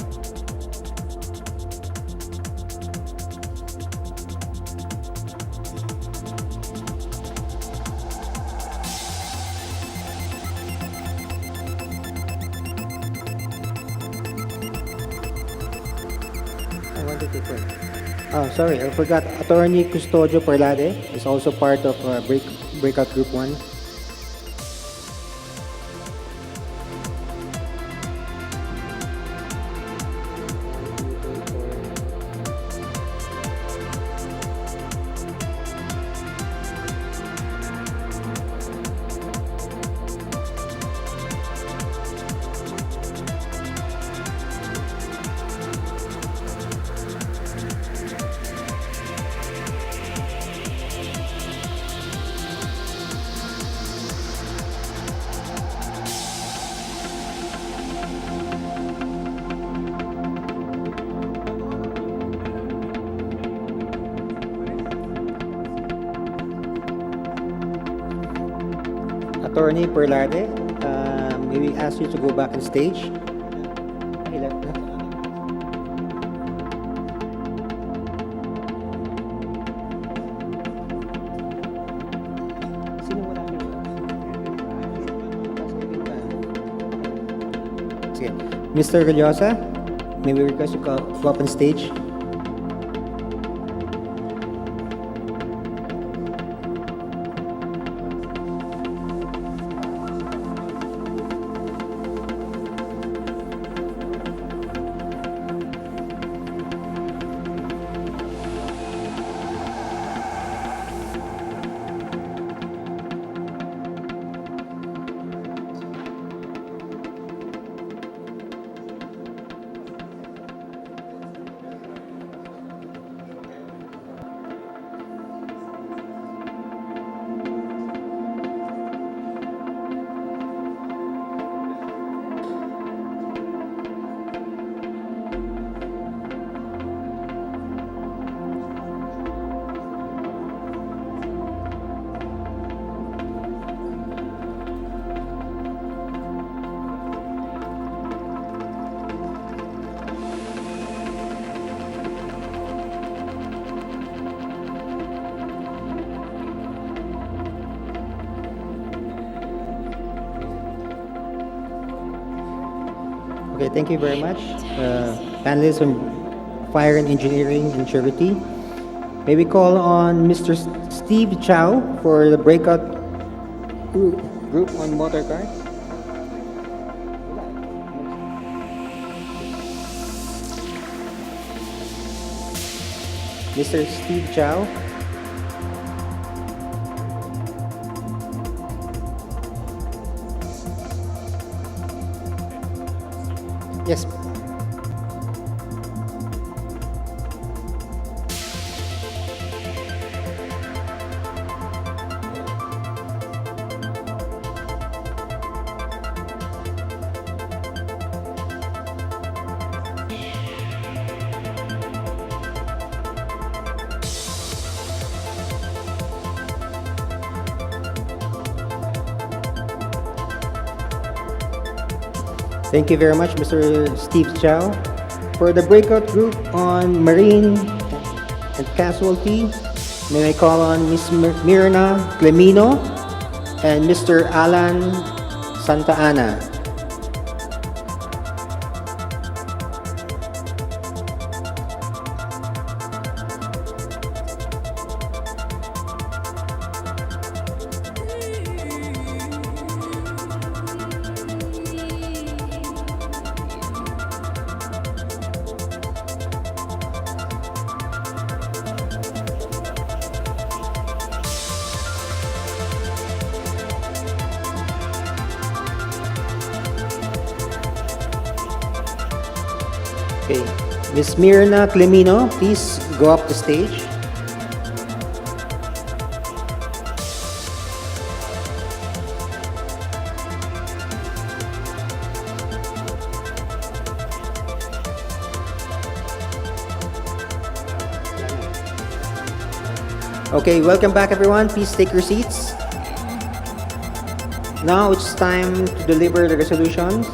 Oh, sorry, I forgot. Attorney Custodio Parlade is also part of breakout group 1. Attorney Perlade, may we ask you to go back on stage? Mr. Collosa, may we request you go up on stage? Okay, thank you very much. Panelists on Fire and Engineering and Surety. May we call on Mr. Steve Chow for the breakout group on motor cars? Mr. Steve Chow. Yes. Thank you very much, Mr. Steve Chow. For the breakout group on marine and casualty, may I call on Ms. Mirna Clemino and Mr. Alan Santa Ana. Okay, Ms. Mirna Clemino, please go up the stage. Okay, welcome back everyone. Please take your seats. Now it's time to deliver the resolutions.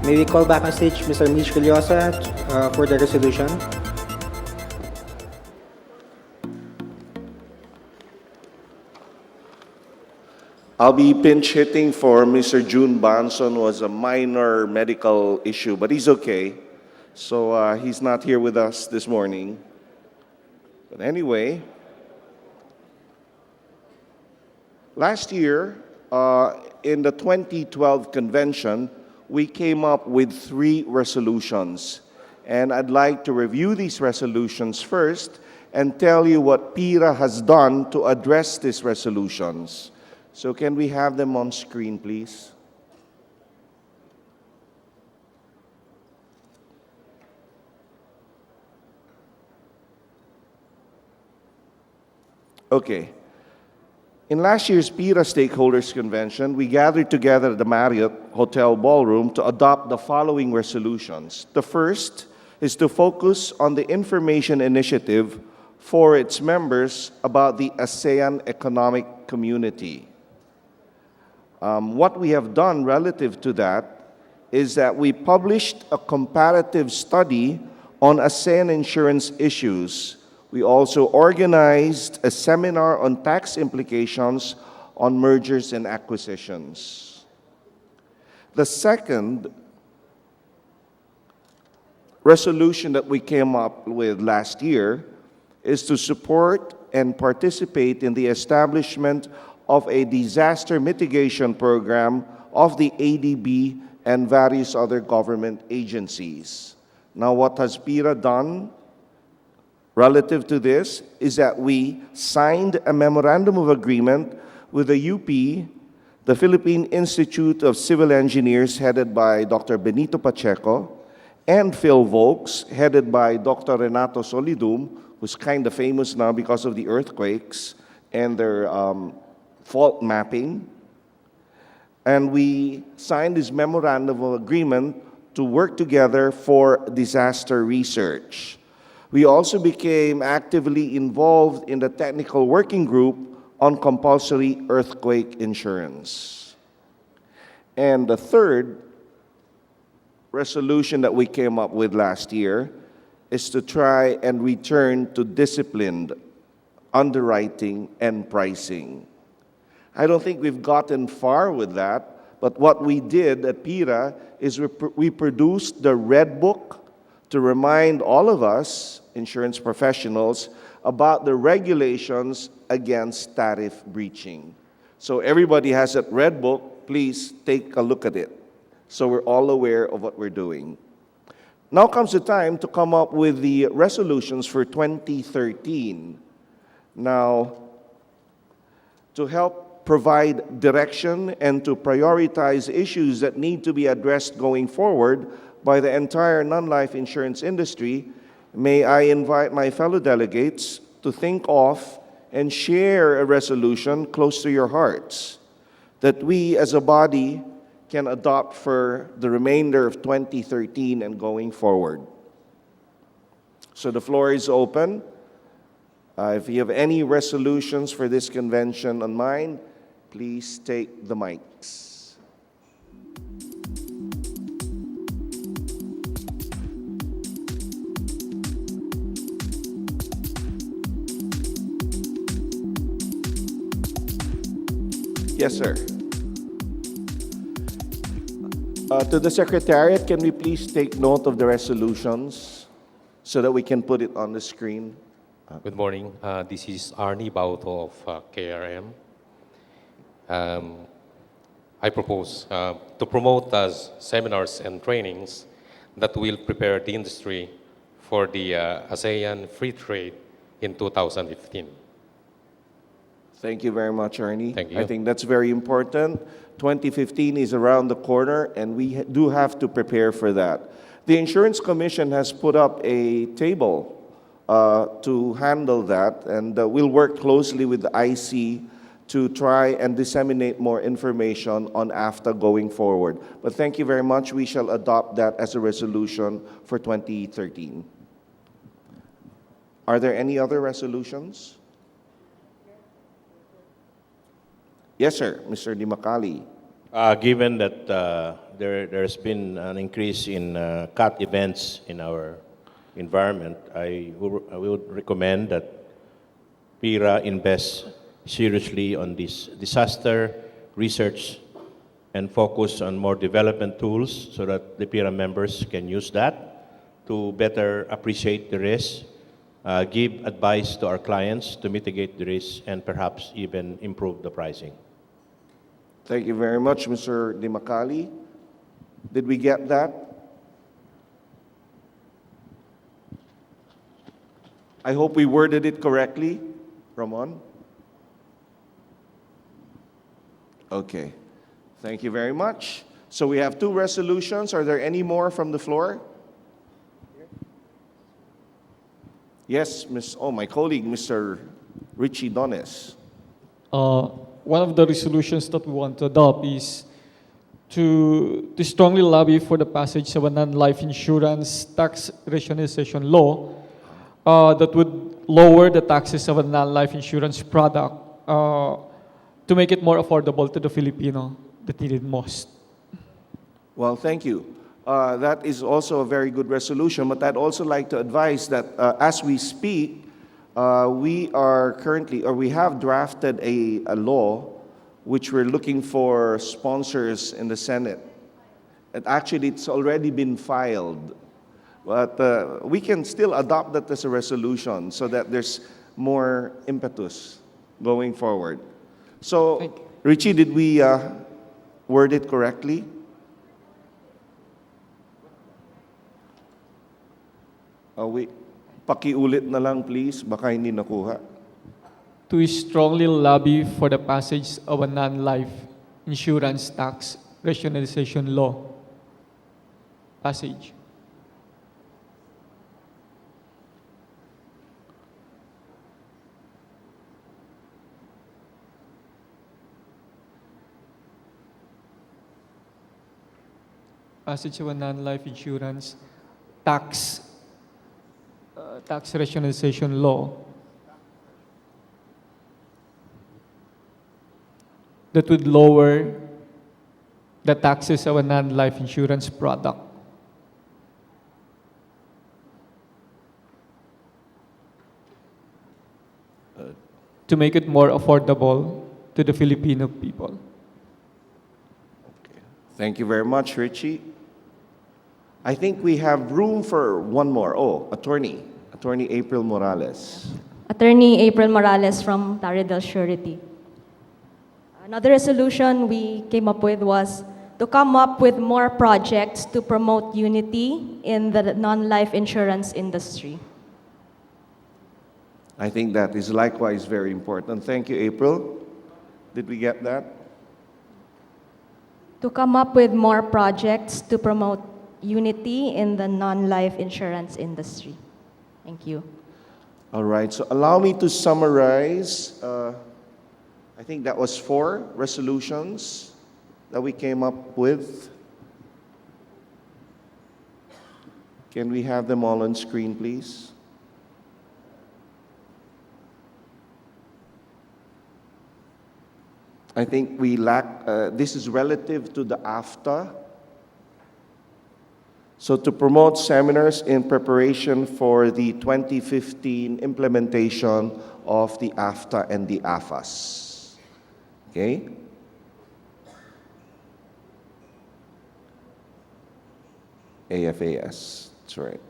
May we call back on stage Mr. Mitch Culiosa for the resolution. I'll be pinch hitting for Mr. June Banson. Was a minor medical issue, but he's okay. So he's not here with us this morning. But anyway, last year in the 2012 convention, we came up with 3 resolutions. And I'd like to review these resolutions first and tell you what PIRA has done to address these resolutions. So can we have them on screen, please? Okay. In last year's PIRA Stakeholders Convention, we gathered together at the Marriott Hotel Ballroom to adopt the following resolutions. The first is to focus on the information initiative for its members about the ASEAN Economic Community. What we have done relative to that is that we published a comparative study on ASEAN insurance issues. We also organized a seminar on tax implications on mergers and acquisitions. The second resolution that we came up with last year is to support and participate in the establishment of a disaster mitigation program of the ADB and various other government agencies. Now, what has PIRA done relative to this is that we signed a memorandum of agreement with the UP, the Philippine Institute of Civil Engineers, headed by Dr. Benito Pacheco, and PhilVolks, headed by Dr. Renato Solidum, who's kind of famous now because of the earthquakes and their fault mapping. And we signed this memorandum of agreement to work together for disaster research. We also became actively involved in the technical working group on compulsory earthquake insurance. And the third resolution that we came up with last year is to try and return to disciplined underwriting and pricing. I don't think we've gotten far with that, but what we did at PIRA is we produced the Red Book to remind all of us, insurance professionals, about the regulations against tariff breaching. So everybody has that Red Book. Please take a look at it so we're all aware of what we're doing. Now comes the time to come up with the resolutions for 2013. Now, to help provide direction and to prioritize issues that need to be addressed going forward by the entire non-life insurance industry, may I invite my fellow delegates to think of and share a resolution close to your hearts that we as a body can adopt for the remainder of 2013 and going forward. So the floor is open. If you have any resolutions for this convention on mind, please take the mics. Yes, sir. To the Secretariat, can we please take note of the resolutions so that we can put it on the screen? Good morning. This is Arnie Bauto of KRM. I propose to promote seminars and trainings that will prepare the industry for the ASEAN Free Trade in 2015. Thank you very much, Arnie. Thank you. I think that's very important. 2015 is around the corner, and we do have to prepare for that. The Insurance Commission has put up a table to handle that, and we'll work closely with the IC to try and disseminate more information on AFTA going forward. But thank you very much. We shall adopt that as a resolution for 2013. Are there any other resolutions? Yes, sir. Mr. Dimacali. Given that there's been an increase in cat events in our environment, I would recommend that PIRA invest seriously on this disaster research and focus on more development tools so that the PIRA members can use that to better appreciate the risk, give advice to our clients to mitigate the risk, and perhaps even improve the pricing. Thank you very much, Mr. Dimacali. Did we get that? I hope we worded it correctly, Ramon. Okay. Thank you very much. So we have two resolutions. Are there any more from the floor? Yes, my colleague, Mr. Richie Dones. One of the resolutions that we want to adopt is to strongly lobby for the passage of a non-life insurance tax rationalization law that would lower the taxes of a non-life insurance product to make it more affordable to the Filipino that need it most. Well, thank you. That is also a very good resolution, but I'd also like to advise that as we speak, we have drafted a law which we're looking for sponsors in the Senate. And actually, it's already been filed. But we can still adopt that as a resolution so that there's more impetus going forward. So, Richie, did we word it correctly? Pakiulit na lang, please. Baka hindi nakuha. To strongly lobby for the passage of a non-life insurance tax rationalization law. Passage. Passage of a non-life insurance tax rationalization law that would lower the taxes of a non-life insurance product. To make it more affordable to the Filipino people. Thank you very much, Richie. I think we have room for one more. Oh, Attorney April Morales. Attorney April Morales from Taradel Surety. Another resolution we came up with was to come up with more projects to promote unity in the non-life insurance industry. I think that is likewise very important. Thank you, April. Did we get that? To come up with more projects to promote unity in the non-life insurance industry. Thank you. All right, so allow me to summarize. I think that was 4 resolutions that we came up with. Can we have them all on screen, please? I think we lack, this is relative to the AFTA. So to promote seminars in preparation for the 2015 implementation of the AFTA and the AFAS. Okay? AFAS, that's right.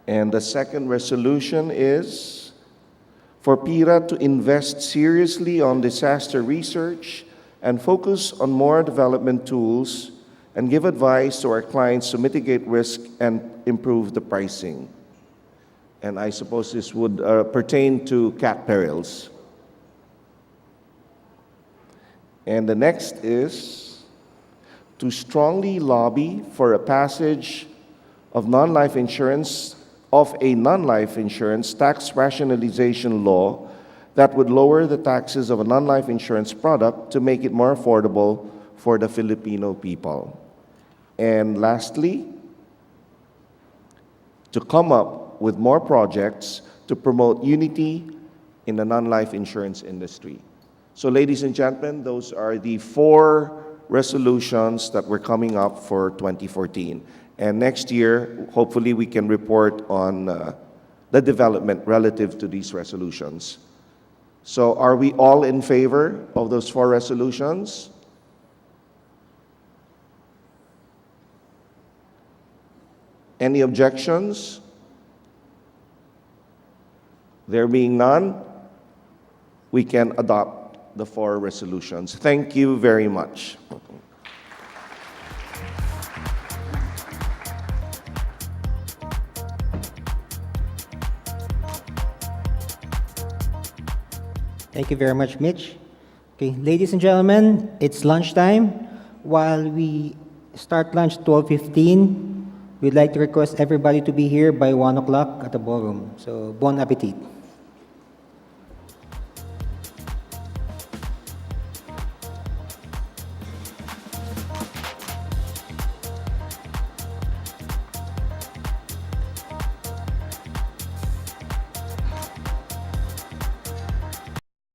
And the second resolution is for PIRA to invest seriously on disaster research and focus on more development tools and give advice to our clients to mitigate risk and improve the pricing. And I suppose this would pertain to cat perils. And the next is to strongly lobby for a passage of non-life insurance tax rationalization law that would lower the taxes of a non-life insurance product to make it more affordable for the Filipino people. And lastly, to come up with more projects to promote unity in the non-life insurance industry. So ladies and gentlemen, those are the 4 resolutions that were coming up for 2014. And next year, hopefully we can report on the development relative to these resolutions. So are we all in favor of those 4 resolutions? Any objections? There being none, we can adopt the 4 resolutions. Thank you very much. Thank you very much, Mitch. Okay, ladies and gentlemen, it's lunchtime. While we start lunch 12:15, we'd like to request everybody to be here by 1 o'clock at the ballroom. So, bon appetit.